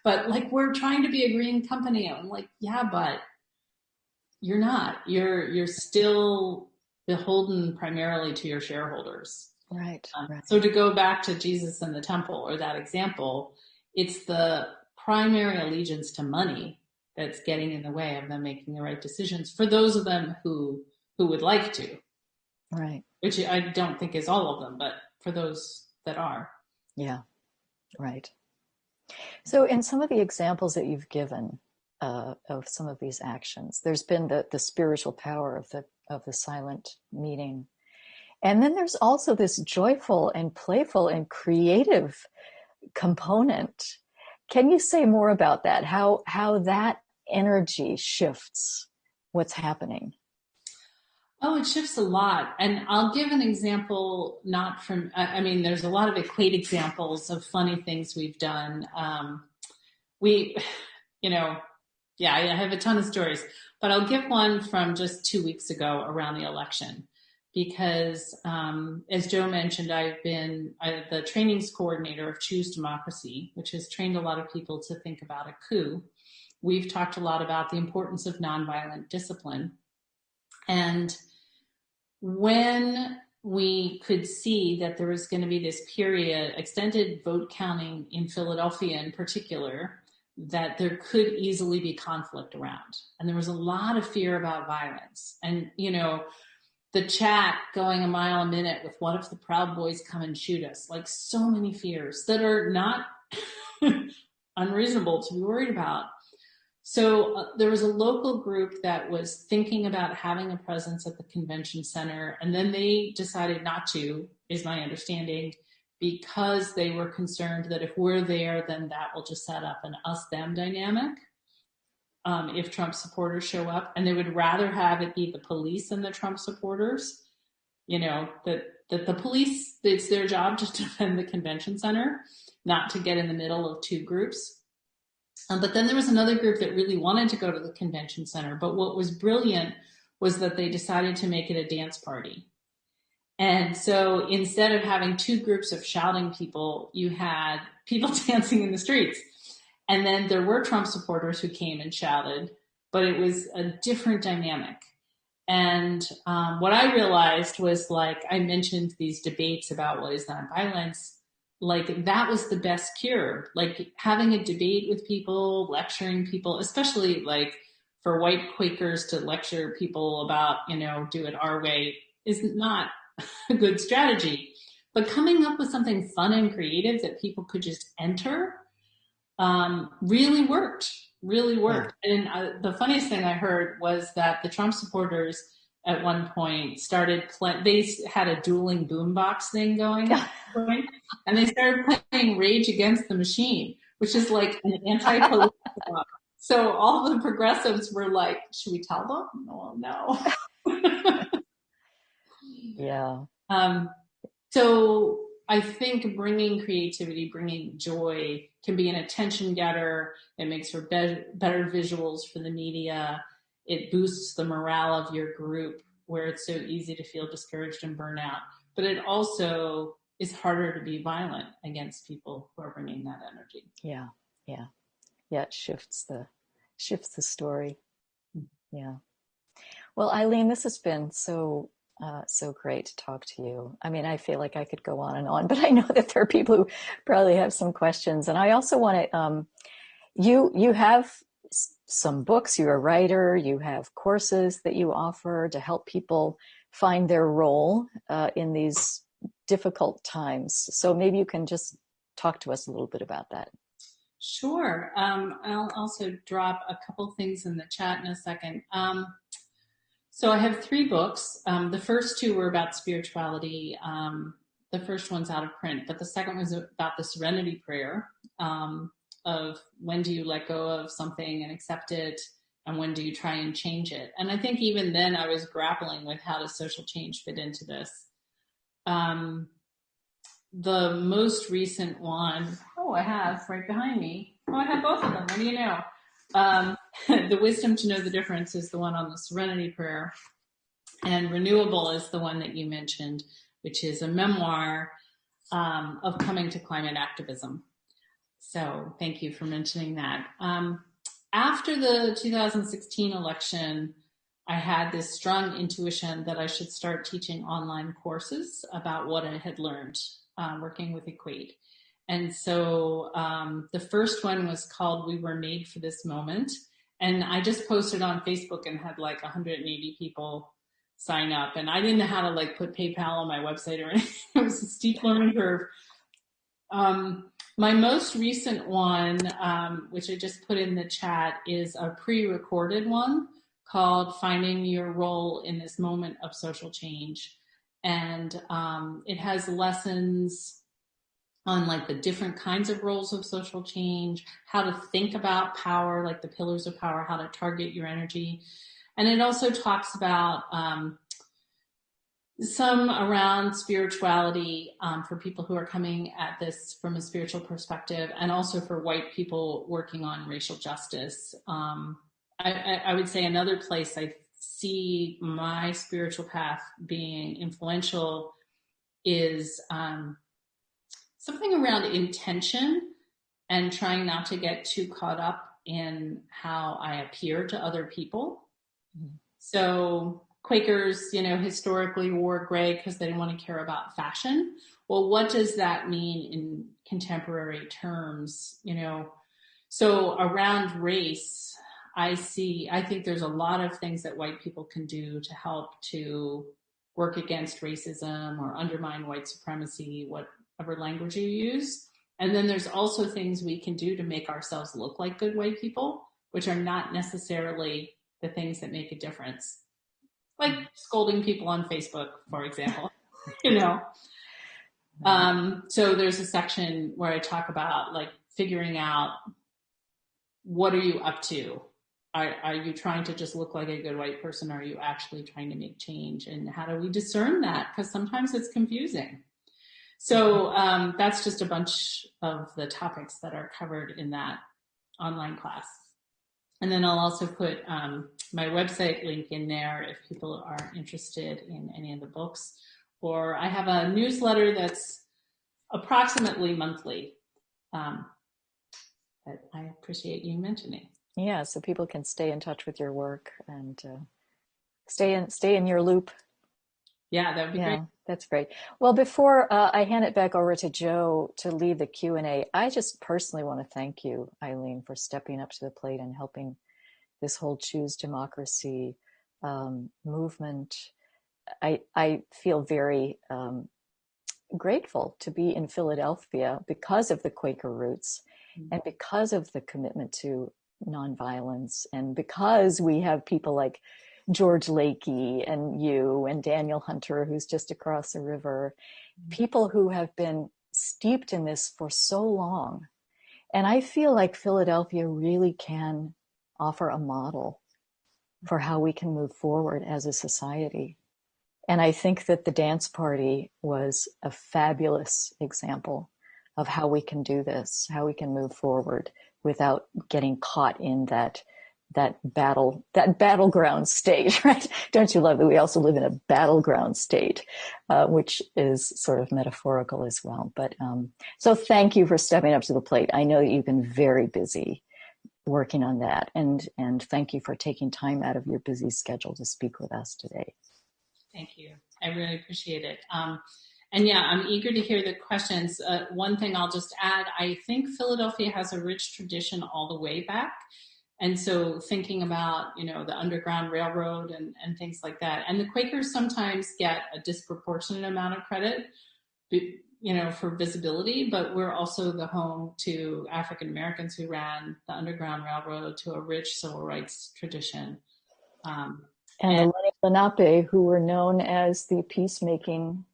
But like, we're trying to be a green company. I'm like, yeah, but you're not. You're still beholden primarily to your shareholders.
Right.
So to go back to Jesus and the temple, or that example, it's the primary allegiance to money that's getting in the way of them making the right decisions for those of them who would like to.
Right.
Which I don't think is all of them, but for those that are.
Yeah. Right. So in some of the examples that you've given of some of these actions, there's been the spiritual power of the silent meeting. And then there's also this joyful and playful and creative component. Can you say more about that? How that energy shifts what's happening?
Oh, it shifts a lot. And I'll give an example, not from, there's a lot of Equate examples of funny things we've done. I have a ton of stories, but I'll give one from just 2 weeks ago around the election. Because as Joe mentioned, I've been the trainings coordinator of Choose Democracy, which has trained a lot of people to think about a coup. We've talked a lot about the importance of nonviolent discipline. And when we could see that there was going to be this period, extended vote counting in Philadelphia in particular, that there could easily be conflict around. And there was a lot of fear about violence. And, the chat going a mile a minute with what if the Proud Boys come and shoot us? Like, so many fears that are not unreasonable to be worried about. So there was a local group that was thinking about having a presence at the convention center, and then they decided not to, is my understanding, because they were concerned that if we're there, then that will just set up an us-them dynamic. If Trump supporters show up, and they would rather have it be the police and the Trump supporters, that the police, it's their job to defend the convention center, not to get in the middle of 2 groups. But then there was another group that really wanted to go to the convention center. But what was brilliant was that they decided to make it a dance party. And so instead of having 2 groups of shouting people, you had people dancing in the streets. And then there were Trump supporters who came and shouted, but it was a different dynamic. And what I realized was, like, I mentioned these debates about what is nonviolence, like that was the best cure. Like having a debate with people, lecturing people, especially like for white Quakers to lecture people about, do it our way is not a good strategy. But coming up with something fun and creative that people could just enter really worked. Yeah. And the funniest thing I heard was that the Trump supporters at one point started they had a dueling boombox thing going, and they started playing Rage Against the Machine, which is like an anti-police song. So all the progressives were like, should we tell them? Oh, no.
Yeah.
So I think bringing creativity, bringing joy can be an attention getter. It makes for better visuals for the media. It boosts the morale of your group where it's so easy to feel discouraged and burn out. But it also is harder to be violent against people who are bringing that energy.
Yeah. It shifts the story. Yeah. Well, Eileen, this has been so great to talk to you. I mean, I feel like I could go on and on, but I know that there are people who probably have some questions. And I also want to, you have some books, you're a writer, you have courses that you offer to help people find their role in these difficult times. So maybe you can just talk to us a little bit about that.
Sure. I'll also drop a couple things in the chat in a second. So I have 3 books. The first 2 were about spirituality. The first one's out of print, but the second was about the serenity prayer, of when do you let go of something and accept it, and when do you try and change it? And I think even then I was grappling with how does social change fit into this. The most recent one, I have right behind me. I have both of them. What do you know? The Wisdom to Know the Difference is the one on the serenity prayer. And Renewable is the one that you mentioned, which is a memoir of coming to climate activism. So thank you for mentioning that. After the 2016 election, I had this strong intuition that I should start teaching online courses about what I had learned working with Equate. And so the first one was called We Were Made for This Moment. And I just posted on Facebook and had like 180 people sign up. And I didn't know how to like put PayPal on my website or anything. It was a steep learning curve. My most recent one, which I just put in the chat, is a pre-recorded one called Finding Your Role in This Moment of Social Change. And it has lessons on like the different kinds of roles of social change, how to think about power, like the pillars of power, how to target your energy. And it also talks about some around spirituality for people who are coming at this from a spiritual perspective, and also for white people working on racial justice. I would say another place I see my spiritual path being influential is something around intention and trying not to get too caught up in how I appear to other people. Mm-hmm. So Quakers, historically wore gray because they didn't want to care about fashion. Well, what does that mean in contemporary terms? So around race, I think there's a lot of things that white people can do to help to work against racism or undermine white supremacy, whatever language you use. And then there's also things we can do to make ourselves look like good white people, which are not necessarily the things that make a difference. Like scolding people on Facebook, for example, So there's a section where I talk about like figuring out what are you up to? Are you trying to just look like a good white person? Or are you actually trying to make change? And how do we discern that? Because sometimes it's confusing. So that's just a bunch of the topics that are covered in that online class. And then I'll also put my website link in there if people are interested in any of the books. Or I have a newsletter that's approximately monthly that I appreciate you mentioning.
Yeah, so people can stay in touch with your work and stay in your loop.
Yeah, that would be great.
That's great. Well, before I hand it back over to Joe to lead the Q&A, I just personally want to thank you, Eileen, for stepping up to the plate and helping this whole Choose Democracy movement. I feel very grateful to be in Philadelphia because of the Quaker roots and because of the commitment to nonviolence, and because we have people like George Lakey and you and Daniel Hunter, who's just across the river, people who have been steeped in this for so long. And I feel like Philadelphia really can offer a model for how we can move forward as a society. And I think that the dance party was a fabulous example of how we can do this, how we can move forward without getting caught in that battleground state, right? Don't you love that we also live in a battleground state, which is sort of metaphorical as well. But so thank you for stepping up to the plate. I know that you've been very busy working on that, and thank you for taking time out of your busy schedule to speak with us today.
Thank you. I really appreciate it. And yeah, I'm eager to hear the questions. One thing I'll just add, I think Philadelphia has a rich tradition all the way back. And so thinking about, the Underground Railroad and things like that. And the Quakers sometimes get a disproportionate amount of credit, for visibility, but we're also the home to African Americans who ran the Underground Railroad, to a rich civil rights tradition.
And the Lenape, who were known as the peacemaking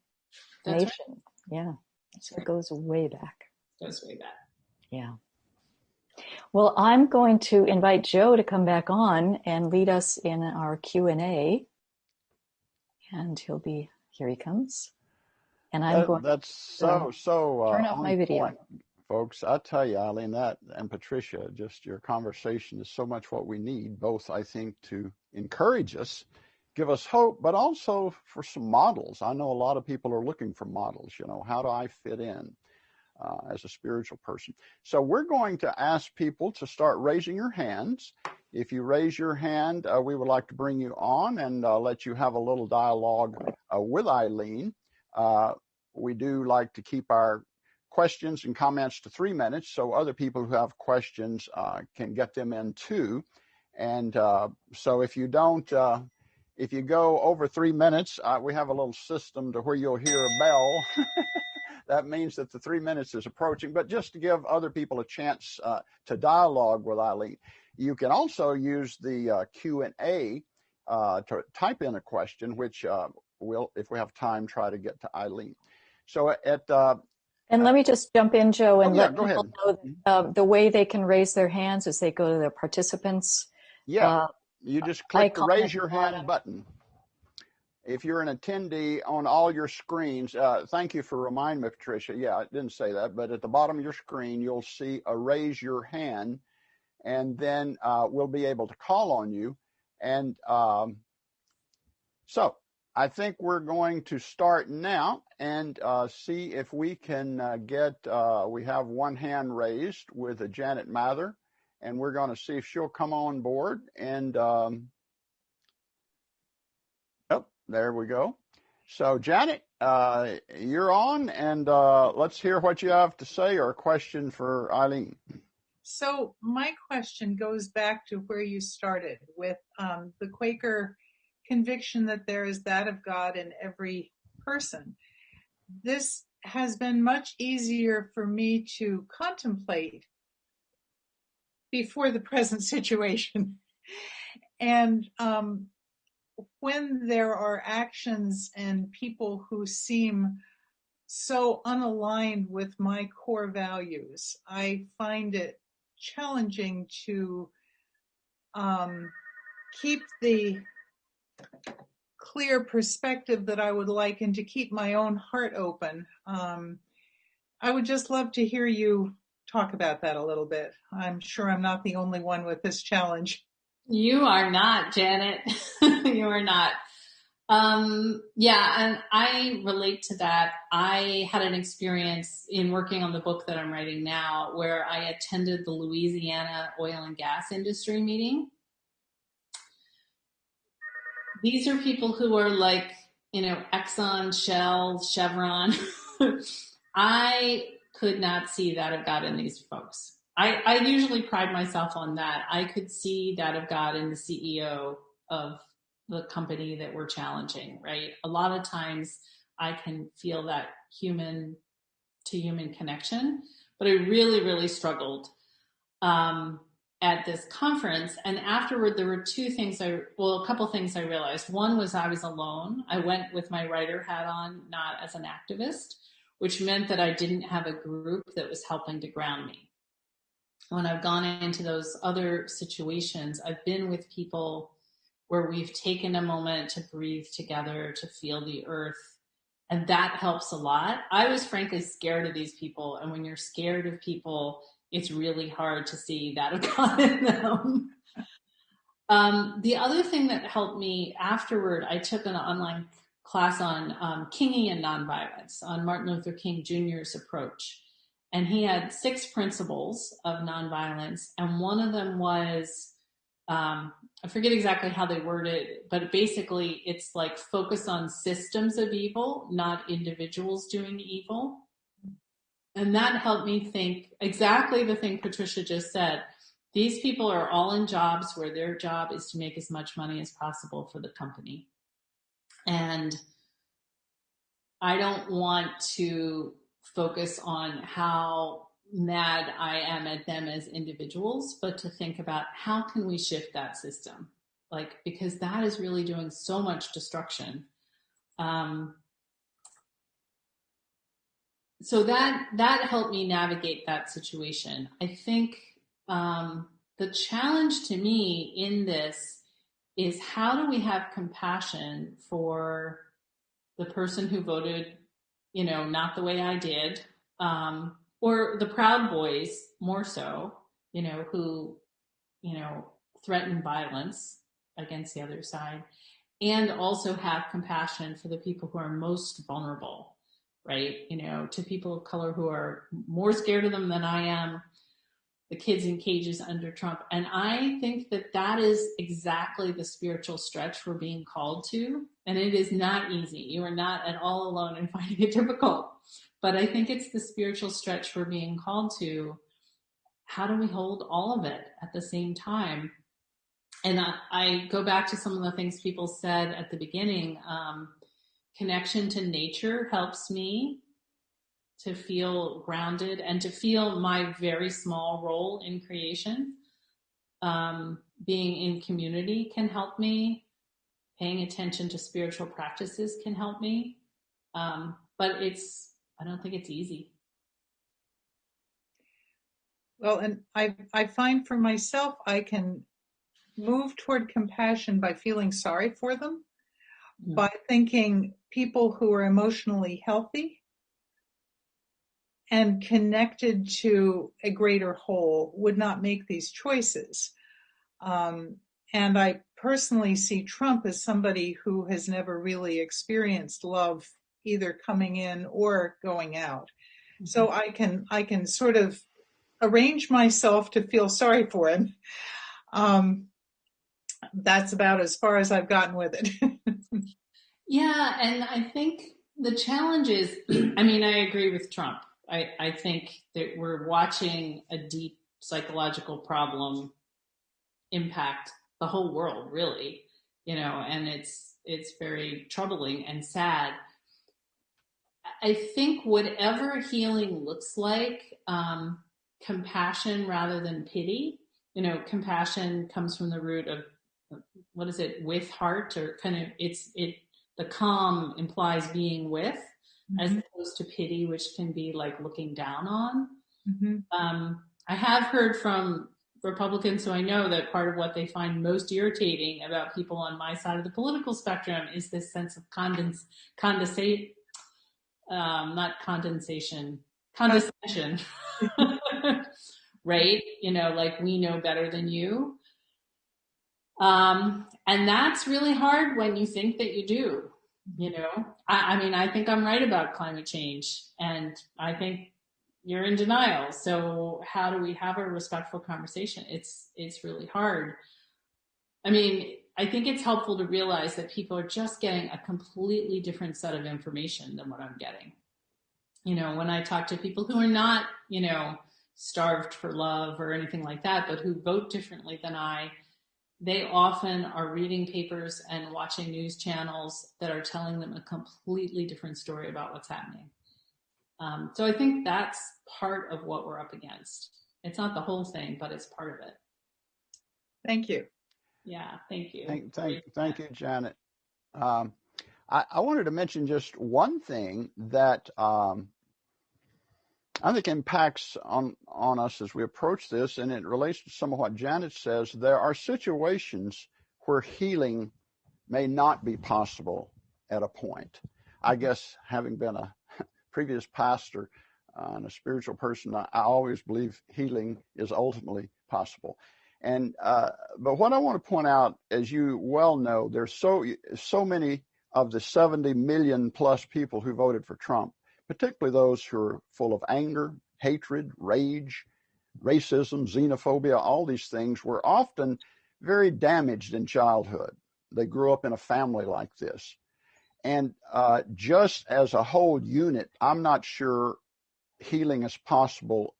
nation. Right. Yeah. So it goes way back.
Goes way back.
Yeah. Well, I'm going to invite Joe to come back on and lead us in our Q&A. And here he comes. And I'm going
that's
to turn off my video.
Point, folks. I tell you, Eileen, that and Patricia, just your conversation is so much what we need, both, I think, to encourage us, give us hope, but also for some models. I know a lot of people are looking for models. How do I fit in as a spiritual person? So we're going to ask people to start raising your hands. If you raise your hand, we would like to bring you on and let you have a little dialogue with Eileen. We do like to keep our questions and comments to 3 minutes, so other people who have questions can get them in too. And so if you go over 3 minutes, we have a little system to where you'll hear a bell. That means that the 3 minutes is approaching, but just to give other people a chance to dialogue with Eileen. You can also use the Q&A to type in a question, which we'll, if we have time, try to get to Eileen. So
and let me just jump in, Joe, and let
go
people
ahead.
know the way they can raise their hands is they go to the participants.
Yeah, you just click the raise your hand button. If you're an attendee on all your screens, thank you for reminding me, Patricia. Yeah, I didn't say that, but at the bottom of your screen, you'll see a raise your hand, and then we'll be able to call on you. And so I think we're going to start now and see if we can we have one hand raised with Janet Mather, and we're going to see if she'll come on board. And there we go. So Janet, you're on, and let's hear what you have to say, or a question for Eileen.
So my question goes back to where you started with the Quaker conviction that there is that of God in every person. This has been much easier for me to contemplate before the present situation. And when there are actions and people who seem so unaligned with my core values, I find it challenging to keep the clear perspective that I would like and to keep my own heart open. I would just love to hear you talk about that a little bit. I'm sure I'm not the only one with this challenge.
You are not, Janet. You are not. Yeah, and I relate to that. I had an experience in working on the book that I'm writing now where I attended the Louisiana oil and gas industry meeting. These are people who are like, Exxon, Shell, Chevron. I could not see that of God in these folks. I usually pride myself on that. I could see that of God in the CEO of the company that we're challenging, right? A lot of times I can feel that human to human connection, but I really, really struggled at this conference. And afterward, there were a couple things I realized. One was I was alone. I went with my writer hat on, not as an activist, which meant that I didn't have a group that was helping to ground me. When I've gone into those other situations, I've been with people where we've taken a moment to breathe together, to feel the earth, and that helps a lot. I was frankly scared of these people, and when you're scared of people, it's really hard to see that of God in them. The other thing that helped me afterward, I took an online class on Kingian nonviolence, on Martin Luther King Jr.'s approach. And he had 6 principles of nonviolence. And one of them was, I forget exactly how they word it, but basically it's like focus on systems of evil, not individuals doing evil. And that helped me think exactly the thing Patricia just said. These people are all in jobs where their job is to make as much money as possible for the company. And I don't want to focus on how mad I am at them as individuals, but to think about how can we shift that system? like, because that is really doing so much destruction. So that helped me navigate that situation. I think the challenge to me in this is, how do we have compassion for the person who voted, not the way I did, or the Proud Boys more so, who, threaten violence against the other side, and also have compassion for the people who are most vulnerable, right? To people of color who are more scared of them than I am, the kids in cages under Trump. And I think that is exactly the spiritual stretch we're being called to. And it is not easy. You are not at all alone in finding it difficult. But I think it's the spiritual stretch we're being called to. How do we hold all of it at the same time? And I go back to some of the things people said at the beginning. Connection to nature helps me to feel grounded and to feel my very small role in creation. Being in community can help me. Paying attention to spiritual practices can help me. But I don't think it's easy.
Well, and I find for myself, I can move toward compassion by feeling sorry for them, by thinking people who are emotionally healthy and connected to a greater whole would not make these choices. And I personally see Trump as somebody who has never really experienced love, either coming in or going out. Mm-hmm. So I can sort of arrange myself to feel sorry for him. That's about as far as I've gotten with it.
Yeah, and I think the challenge is, I agree with Trump. I think that we're watching a deep psychological problem impact the whole world, really, and it's very troubling and sad. I think whatever healing looks like, compassion rather than pity. Compassion comes from the root of, what is it, with heart, or kind of, the calm implies being with, mm-hmm. as opposed to pity, which can be like looking down on. Mm-hmm. I have heard from Republicans who I know that part of what they find most irritating about people on my side of the political spectrum is this sense of condescension. Right? Like, we know better than you. And that's really hard when you think that you do, I think I'm right about climate change, and I think you're in denial. So how do we have a respectful conversation? It's really hard. I think it's helpful to realize that people are just getting a completely different set of information than what I'm getting. When I talk to people who are not, starved for love or anything like that, but who vote differently than they often are reading papers and watching news channels that are telling them a completely different story about what's happening. So I think that's part of what we're up against. It's not the whole thing, but it's part of it.
Thank you.
Yeah, thank you.
Thank you, Janet. I wanted to mention just one thing that I think impacts on us as we approach this, and it relates to some of what Janet says. There are situations where healing may not be possible at a point. I guess, having been a previous pastor and a spiritual person, I always believe healing is ultimately possible. And but what I want to point out, as you well know, there's so many of the 70 million plus people who voted for Trump, particularly those who are full of anger, hatred, rage, racism, xenophobia. All these things were often very damaged in childhood. They grew up in a family like this. And just as a whole unit, I'm not sure healing is possible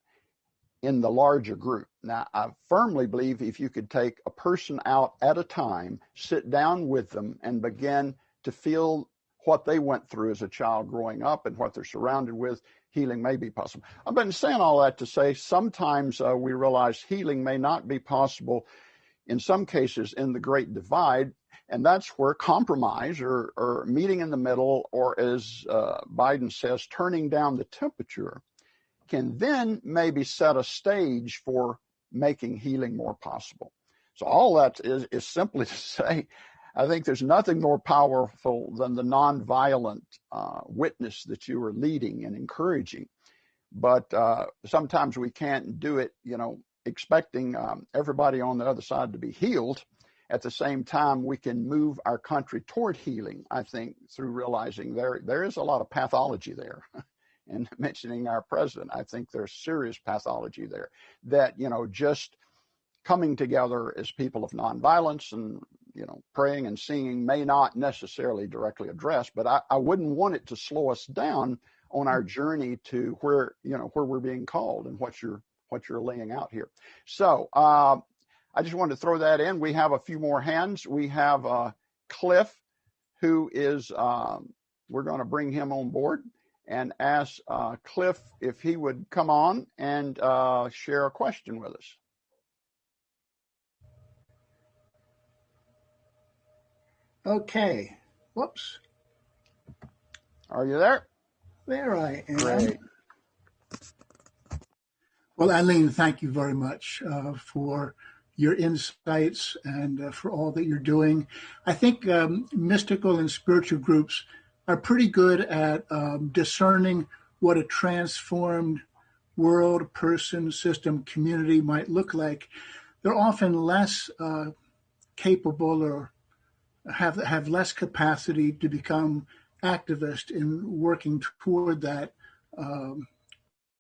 in the larger group. Now, I firmly believe if you could take a person out at a time, sit down with them, and begin to feel what they went through as a child growing up and what they're surrounded with, healing may be possible. I've been saying all that to say sometimes we realize healing may not be possible in some cases in the Great Divide. And that's where compromise or meeting in the middle, or as Biden says, turning down the temperature, can then maybe set a stage for making healing more possible. So all that is simply to say, I think there's nothing more powerful than the nonviolent witness that you are leading and encouraging. But sometimes we can't do it, expecting everybody on the other side to be healed. At the same time, we can move our country toward healing, I think, through realizing there is a lot of pathology there. And mentioning our president, I think there's serious pathology there that, just coming together as people of nonviolence and, praying and singing may not necessarily directly address, but I wouldn't want it to slow us down on our journey to where we're being called and what you're laying out here. So I just wanted to throw that in. We have a few more hands. We have Cliff, who is, we're going to bring him on board and ask Cliff if he would come on and share a question with us.
Okay. Whoops.
Are you there?
There I am.
Great.
Well, Eileen, thank you very much for your insights and for all that you're doing. I think mystical and spiritual groups are pretty good at discerning what a transformed world, person, system, community might look like. They're often less capable or have less capacity to become activists in working toward that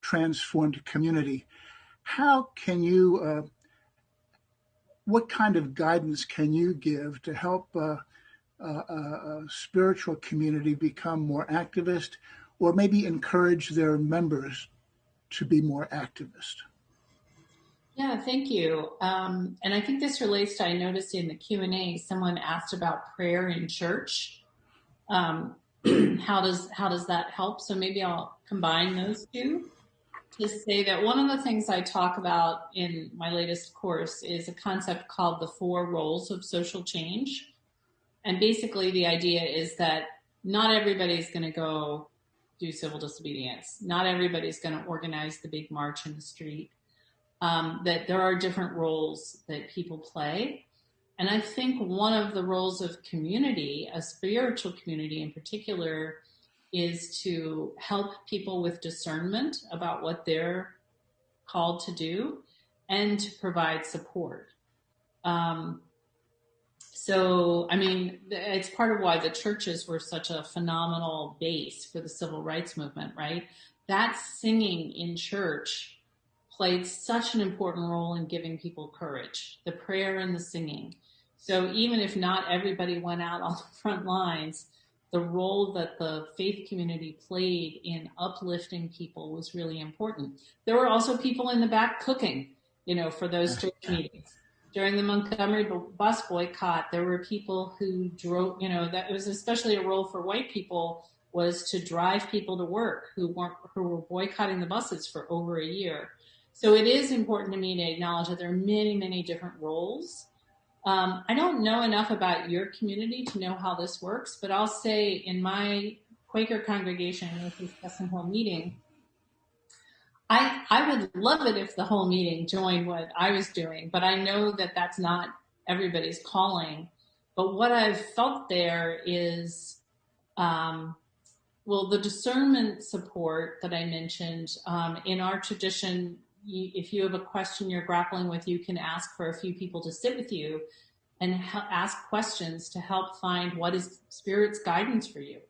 transformed community. How can you, what kind of guidance can you give to help a spiritual community become more activist, or maybe encourage their members to be more activist?
Yeah, thank you. And I think this relates to, I noticed in the Q&A, someone asked about prayer in church. How does that help? So maybe I'll combine those two to say that one of the things I talk about in my latest course is a concept called the 4 roles of social change. And basically the idea is that not everybody's going to go do civil disobedience. Not everybody's going to organize the big march in the street. That there are different roles that people play. And I think one of the roles of community, a spiritual community in particular, is to help people with discernment about what they're called to do and to provide support. So, I mean, it's part of why the churches were such a phenomenal base for the civil rights movement, right? That singing in church played such an important role in giving people courage, the prayer and the singing. So even if not everybody went out on the front lines, the role that the faith community played in uplifting people was really important. There were also people in the back cooking, for those church meetings. During the Montgomery bus boycott, there were people who drove, that it was especially a role for white people, was to drive people to work who were boycotting the buses for over a year. So it is important to me to acknowledge that there are many, many different roles. I don't know enough about your community to know how this works, but I'll say in my Quaker congregation, with this Custom Home meeting, I would love it if the whole meeting joined what I was doing, but I know that that's not everybody's calling. But what I've felt there is, the discernment support that I mentioned, in our tradition, if you have a question you're grappling with, you can ask for a few people to sit with you and ask questions to help find what is Spirit's guidance for you.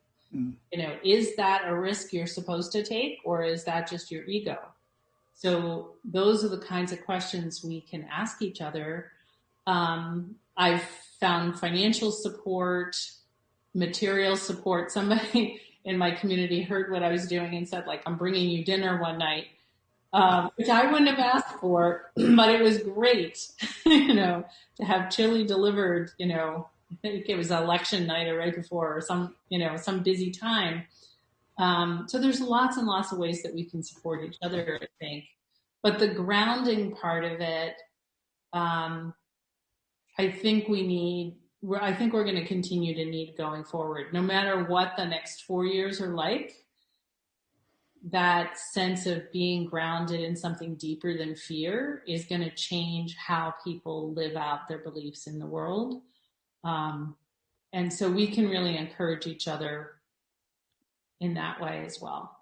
Is that a risk you're supposed to take, or is that just your ego? So those are the kinds of questions we can ask each other. I've found financial support, material support. Somebody in my community heard what I was doing and said, I'm bringing you dinner one night, which I wouldn't have asked for, but it was great, to have chili delivered, I think it was election night or right before, or some busy time. So there's lots and lots of ways that we can support each other, I think. But the grounding part of it, I think we're going to continue to need going forward, no matter what the next 4 years are like. That sense of being grounded in something deeper than fear is going to change how people live out their beliefs in the world. And so we can really encourage each other in that way as well.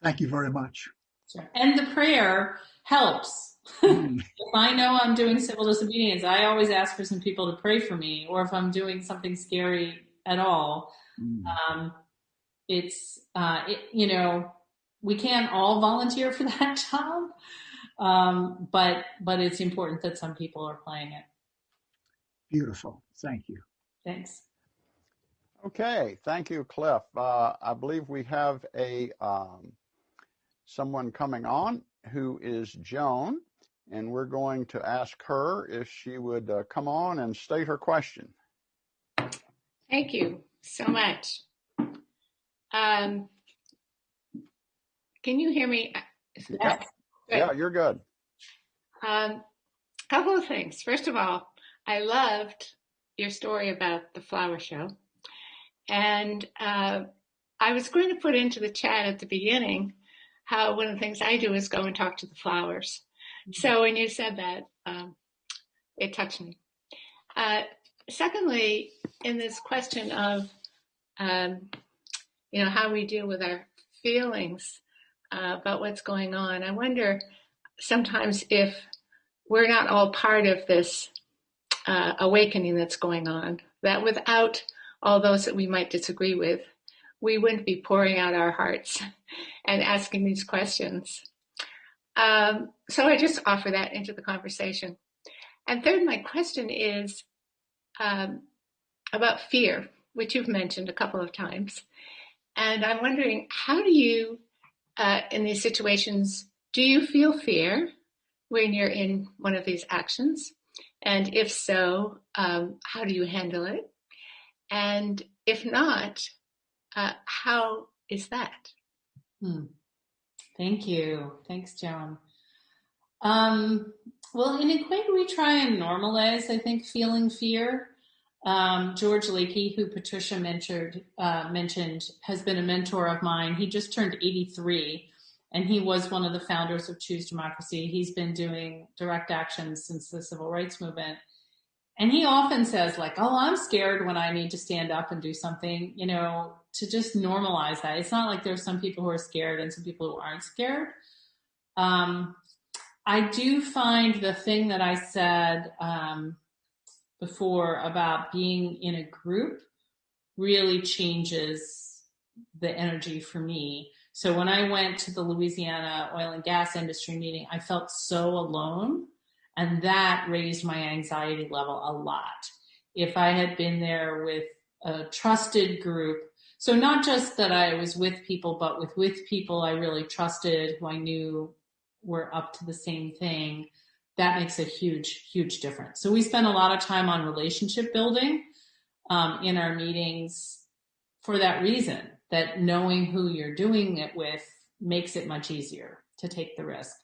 Thank you very much.
Sure. And the prayer helps. If I know I'm doing civil disobedience, I always ask for some people to pray for me, or if I'm doing something scary at all. We can't all volunteer for that job, but it's important that some people are playing it.
Beautiful. Thank you.
Thanks.
Okay, thank you, Cliff. I believe we have someone coming on who is Joan, and we're going to ask her if she would come on and state her question.
Thank you so much. Can you hear me?
Yeah, you're good.
Couple of things. First of all, I loved your story about the flower show. And I was going to put into the chat at the beginning how one of the things I do is go and talk to the flowers. So when you said that, it touched me. Secondly, in this question of, how we deal with our feelings about what's going on, I wonder sometimes if we're not all part of this awakening that's going on, that without all those that we might disagree with, we wouldn't be pouring out our hearts and asking these questions. So I just offer that into the conversation. And third, my question is about fear, which you've mentioned a couple of times. And I'm wondering, how do you, in these situations, do you feel fear when you're in one of these actions? And if so, how do you handle it? And if not, how is that?
Thank you. Thanks, Joan. Well, in Quaker, we try and normalize, I think, feeling fear. George Lakey, who Patricia mentioned, has been a mentor of mine. He just turned 83, and he was one of the founders of Choose Democracy. He's been doing direct action since the civil rights movement. And he often says, like, oh, I'm scared when I need to stand up and do something, to just normalize that. It's not like there's some people who are scared and some people who aren't scared. I do find the thing that I said before about being in a group really changes the energy for me. So when I went to the Louisiana oil and gas industry meeting, I felt so alone. And that raised my anxiety level a lot. If I had been there with a trusted group, so not just that I was with people, but with people I really trusted, who I knew were up to the same thing, that makes a huge, huge difference. So we spend a lot of time on relationship building in our meetings for that reason, that knowing who you're doing it with makes it much easier to take the risk.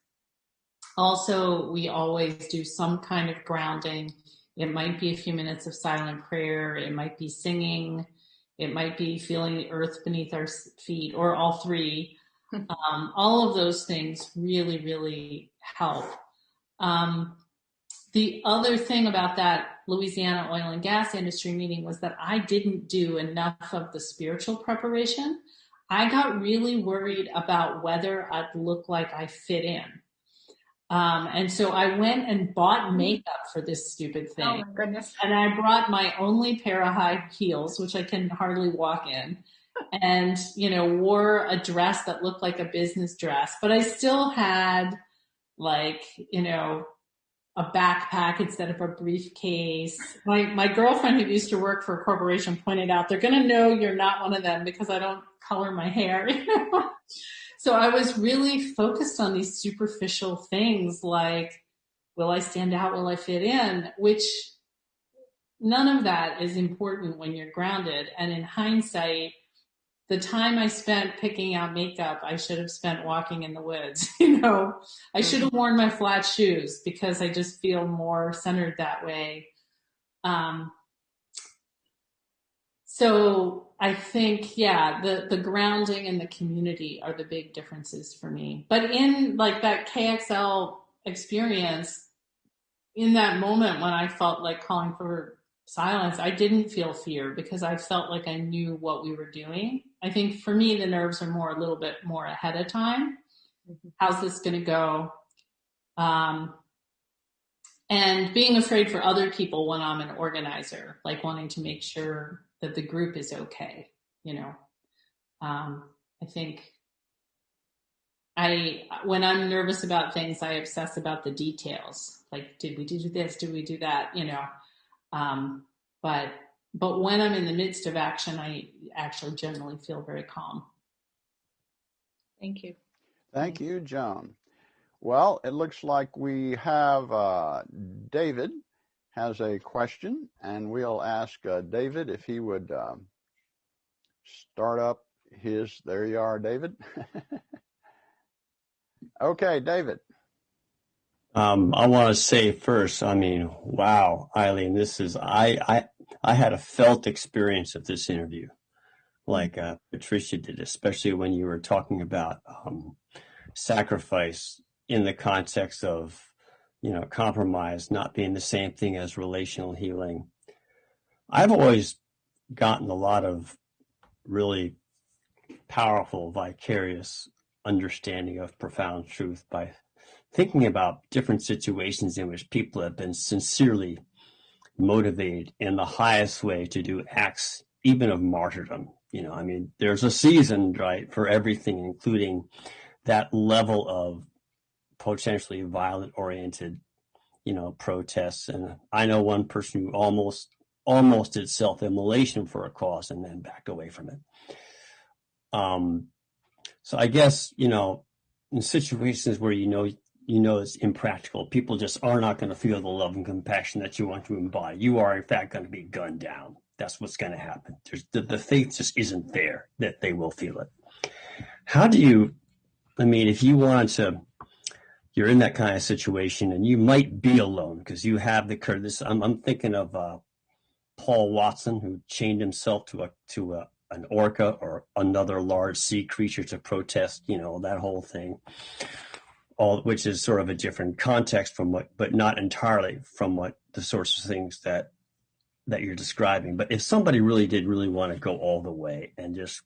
Also, we always do some kind of grounding. It might be a few minutes of silent prayer. It might be singing. It might be feeling the earth beneath our feet, or all three. All of those things really, really help. The other thing about that Louisiana oil and gas industry meeting was that I didn't do enough of the spiritual preparation. I got really worried about whether I'd look like I fit in. And so I went and bought makeup for this stupid thing.
Oh my goodness.
And I brought my only pair of high heels, which I can hardly walk in, and, wore a dress that looked like a business dress, but I still had a backpack instead of a briefcase. My girlfriend who used to work for a corporation pointed out, they're going to know you're not one of them because I don't color my hair. So I was really focused on these superficial things like, will I stand out? Will I fit in? Which none of that is important when you're grounded. And in hindsight, the time I spent picking out makeup, I should have spent walking in the woods. I should have worn my flat shoes because I just feel more centered that way. So I think, yeah, the grounding and the community are the big differences for me. But in like that KXL experience, in that moment when I felt like calling for silence, I didn't feel fear because I felt like I knew what we were doing. I think for me, the nerves are a little bit more ahead of time. How's this going to go? And being afraid for other people when I'm an organizer, like wanting to make sure that the group is okay, you know. I think when I'm nervous about things, I obsess about the details. Like, did we do this? Did we do that? You know. But when I'm in the midst of action, I actually generally feel very calm.
Thank you.
Thank you, Joan. Well, it looks like we have David has a question, and we'll ask David if he would start up his. There you are, David. Okay, David.
I want to say first, I mean, wow, Eileen, I had a felt experience of this interview, like Patricia did, especially when you were talking about sacrifice in the context of, compromise not being the same thing as relational healing. I've always gotten a lot of really powerful, vicarious understanding of profound truth by thinking about different situations in which people have been sincerely motivated in the highest way to do acts, even of martyrdom. There's a season, right, for everything, including that level of potentially violent oriented, protests. And I know one person who almost did self-immolation for a cause and then backed away from it. So I guess, in situations where it's impractical, people just are not going to feel the love and compassion that you want to embody. You are, in fact, going to be gunned down. That's what's going to happen. The faith just isn't there that they will feel it. How do you, if you want to, you're in that kind of situation and you might be alone because you have the courage. I'm thinking of Paul Watson, who chained himself to an orca or another large sea creature to protest, that whole thing. Which is sort of a different context but not entirely from what the sorts of things that you're describing. But if somebody did want to go all the way and just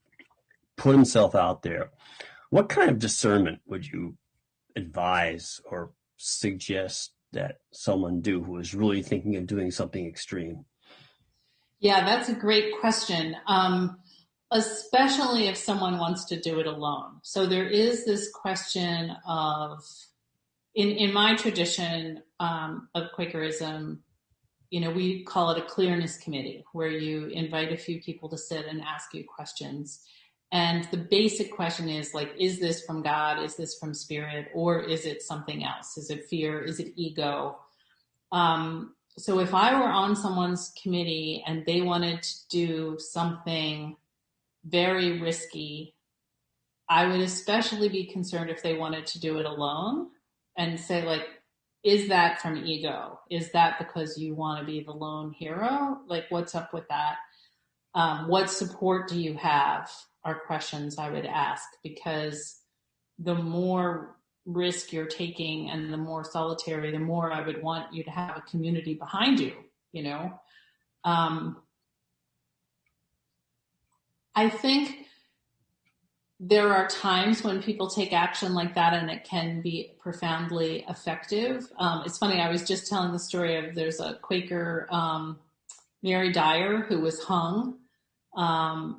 put himself out there, what kind of discernment would you advise or suggest that someone do who is really thinking of doing something extreme?
Yeah, that's a great question. Especially if someone wants to do it alone. So there is this question of, in my tradition of Quakerism, we call it a clearness committee, where you invite a few people to sit and ask you questions. And the basic question is like, is this from God? Is this from spirit? Or is it something else? Is it fear? Is it ego? So if I were on someone's committee and they wanted to do something very risky, I would especially be concerned if they wanted to do it alone and say, like, is that from ego? Is that because you want to be the lone hero? Like, what's up with that? What support do you have? Are questions I would ask, because the more risk you're taking and the more solitary, the more I would want you to have a community behind you, I think there are times when people take action like that and it can be profoundly effective. It's funny, I was just telling the story of, there's a Quaker, Mary Dyer, who was hung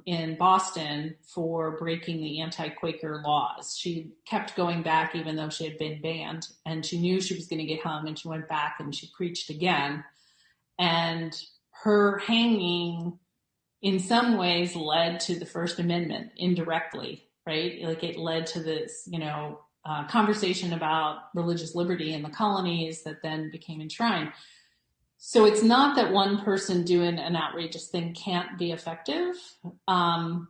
in Boston for breaking the anti-Quaker laws. She kept going back even though she had been banned, and she knew she was going to get hung, and she went back and she preached again. And her hanging in some ways led to the First Amendment indirectly, right? Like, it led to this, conversation about religious liberty in the colonies that then became enshrined. So it's not that one person doing an outrageous thing can't be effective. But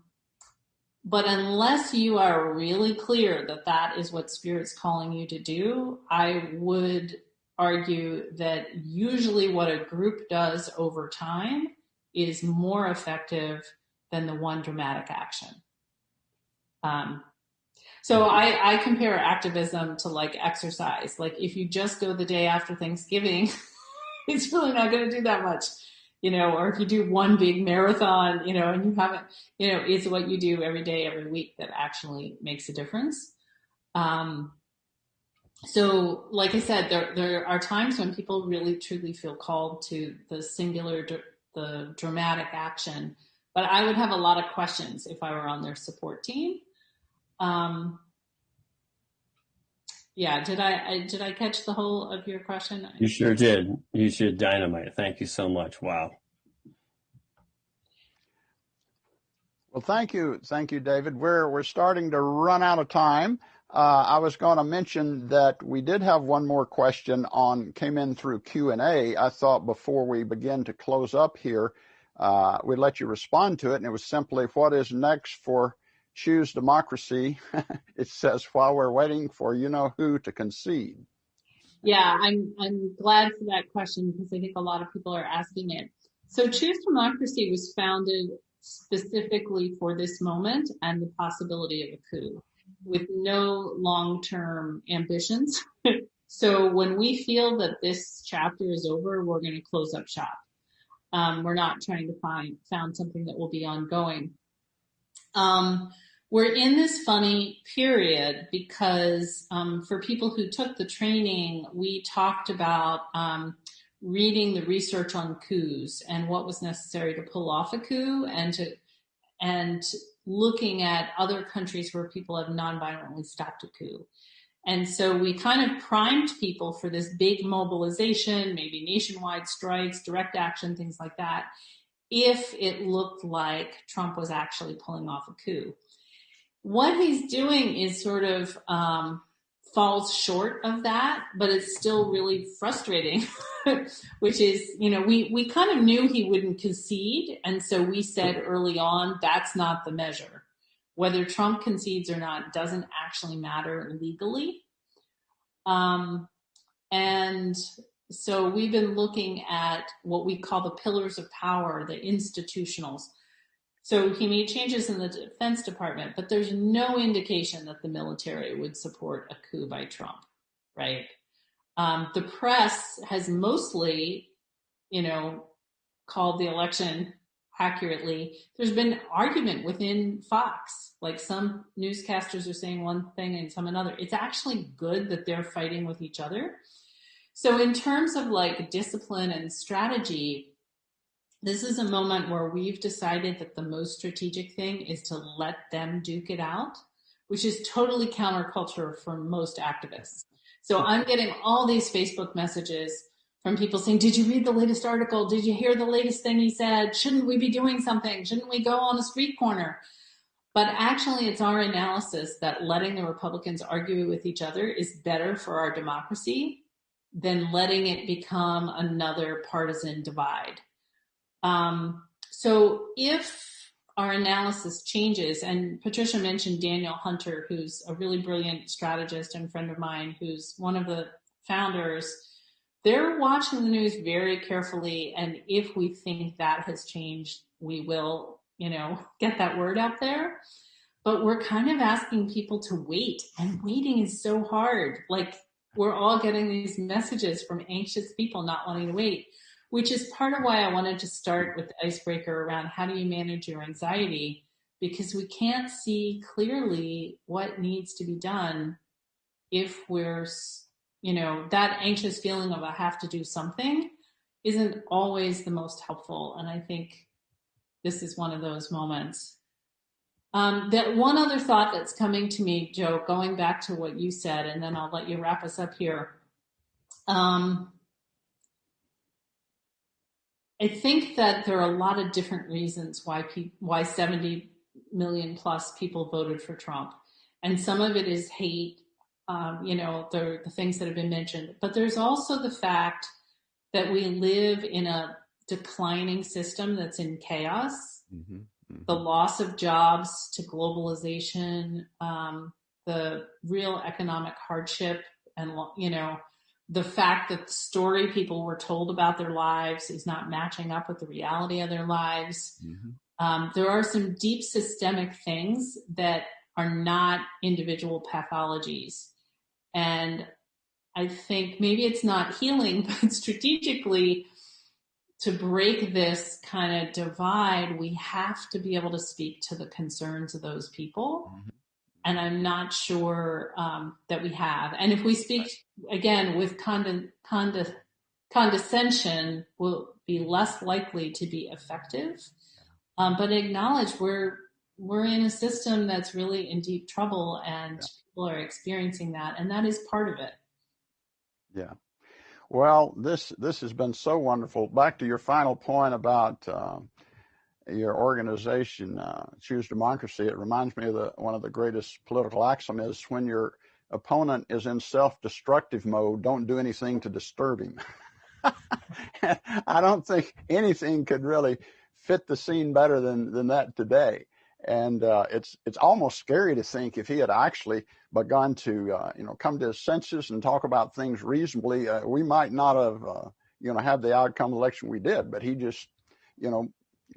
unless you are really clear that that is what Spirit's calling you to do, I would argue that usually what a group does over time is more effective than the one dramatic action. So I compare activism to like exercise. Like if you just go the day after Thanksgiving, it's really not going to do that much, or if you do one big marathon, and you haven't, it's what you do every day, every week that actually makes a difference. So like I said, there are times when people really truly feel called to the singular, the dramatic action, but I would have a lot of questions if I were on their support team. Yeah, did I catch the whole of your question?
You sure did. You should dynamite. Thank you so much. Wow.
Well, thank you, David. We're starting to run out of time. I was going to mention that we did have one more question came in through Q&A. I thought before we begin to close up here, we'd let you respond to it, and it was simply, what is next for Choose Democracy? It says, while we're waiting for you-know-who to concede.
Yeah, I'm glad for that question because I think a lot of people are asking it. So Choose Democracy was founded specifically for this moment and the possibility of a coup, with no long-term ambitions. So when we feel that this chapter is over, we're going to close up shop. We're not trying to found something that will be ongoing. We're in this funny period because for people who took the training, we talked about reading the research on coups and what was necessary to pull off a coup, and looking at other countries where people have non-violently stopped a coup. And so we kind of primed people for this big mobilization, maybe nationwide strikes, direct action, things like that, if it looked like Trump was actually pulling off a coup. What he's doing is sort of falls short of that, but it's still really frustrating, which is, we kind of knew he wouldn't concede. And so we said early on, that's not the measure. Whether Trump concedes or not doesn't actually matter legally. And so we've been looking at what we call the pillars of power, the institutionals. So he made changes in the Defense Department, but there's no indication that the military would support a coup by Trump, right? The press has mostly, called the election accurately. There's been argument within Fox, like some newscasters are saying one thing and some another. It's actually good that they're fighting with each other. So in terms of like discipline and strategy, this is a moment where we've decided that the most strategic thing is to let them duke it out, which is totally counterculture for most activists. So I'm getting all these Facebook messages from people saying, did you read the latest article? Did you hear the latest thing he said? Shouldn't we be doing something? Shouldn't we go on a street corner? But actually, it's our analysis that letting the Republicans argue with each other is better for our democracy than letting it become another partisan divide. So if our analysis changes, and Patricia mentioned Daniel Hunter, who's a really brilliant strategist and friend of mine, who's one of the founders, they're watching the news very carefully. And if we think that has changed, we will, get that word out there. But we're kind of asking people to wait, and waiting is so hard. Like, we're all getting these messages from anxious people not wanting to wait, which is part of why I wanted to start with the icebreaker around how do you manage your anxiety, because we can't see clearly what needs to be done if we're, that anxious feeling of I have to do something isn't always the most helpful. And I think this is one of those moments. That one other thought that's coming to me, Joe, going back to what you said, and then I'll let you wrap us up here. I think that there are a lot of different reasons why 70 million plus people voted for Trump. And some of it is hate, the things that have been mentioned. But there's also the fact that we live in a declining system that's in chaos. Mm-hmm. Mm-hmm. The loss of jobs to globalization, the real economic hardship, and, the fact that the story people were told about their lives is not matching up with the reality of their lives. Mm-hmm. There are some deep systemic things that are not individual pathologies. And I think maybe it's not healing, but strategically, to break this kind of divide, we have to be able to speak to the concerns of those people. Mm-hmm. And I'm not sure that we have. And if we speak, again, with condescension, we'll be less likely to be effective. But acknowledge we're in a system that's really in deep trouble, and people are experiencing that, and that is part of it.
Yeah. Well, this has been so wonderful. Back to your final point about your organization, Choose Democracy. It reminds me of one of the greatest political axioms is when your opponent is in self-destructive mode, don't do anything to disturb him. I don't think anything could really fit the scene better than that today. And it's almost scary to think if he had actually begun to come to his senses and talk about things reasonably, we might not have had the outcome of the election we did. But he just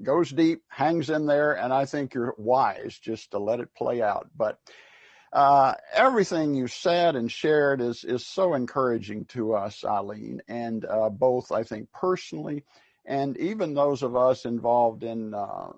goes deep, hangs in there, and I think you're wise just to let it play out. But everything you said and shared is so encouraging to us, Eileen, and both I think personally, and even those of us involved in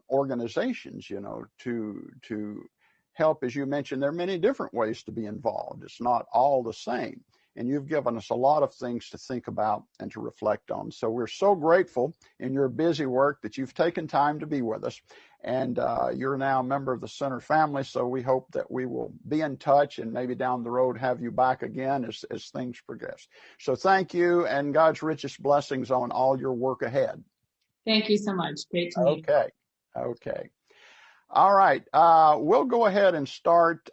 organizations, to help, as you mentioned, there are many different ways to be involved. It's not all the same. And you've given us a lot of things to think about and to reflect on. So we're so grateful in your busy work that you've taken time to be with us. And you're now a member of the Center family, so we hope that we will be in touch and maybe down the road have you back again as things progress. So thank you, and God's richest blessings on all your work ahead.
Thank you so much. Great to meet you.
Okay. All right. We'll go ahead and start.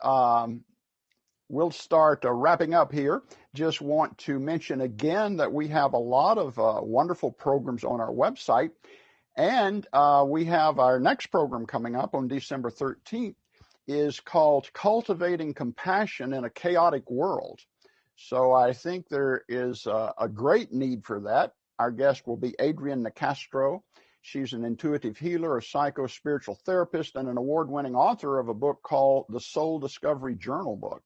We'll start wrapping up here. Just want to mention again that we have a lot of wonderful programs on our website. And we have our next program coming up on December 13th is called Cultivating Compassion in a Chaotic World. So I think there is a great need for that. Our guest will be Adrienne Nicastro. She's an intuitive healer, a psycho-spiritual therapist, and an award-winning author of a book called The Soul Discovery Journal Book.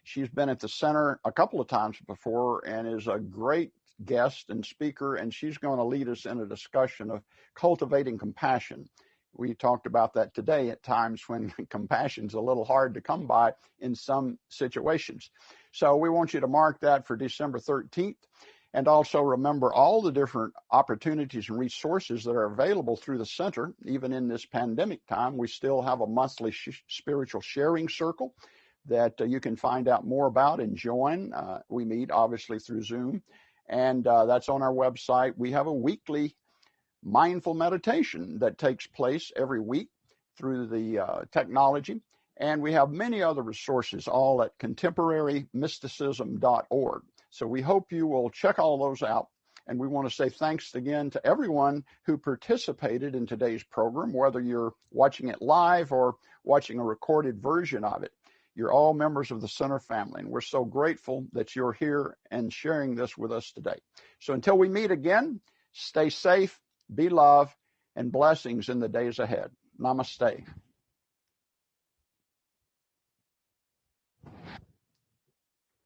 She's been at the center a couple of times before and is a great guest and speaker, and she's going to lead us in a discussion of cultivating compassion. We talked about that today at times when compassion's a little hard to come by in some situations. So we want you to mark that for December 13th. And also remember all the different opportunities and resources that are available through the center. Even in this pandemic time, we still have a monthly spiritual sharing circle that you can find out more about and join. We meet obviously through Zoom, and that's on our website. We have a weekly mindful meditation that takes place every week through the technology, and we have many other resources all at contemporarymysticism.org. So we hope you will check all those out. And we want to say thanks again to everyone who participated in today's program, whether you're watching it live or watching a recorded version of it. You're all members of the Center family, and we're so grateful that you're here and sharing this with us today. So until we meet again, stay safe, be love, and blessings in the days ahead. Namaste.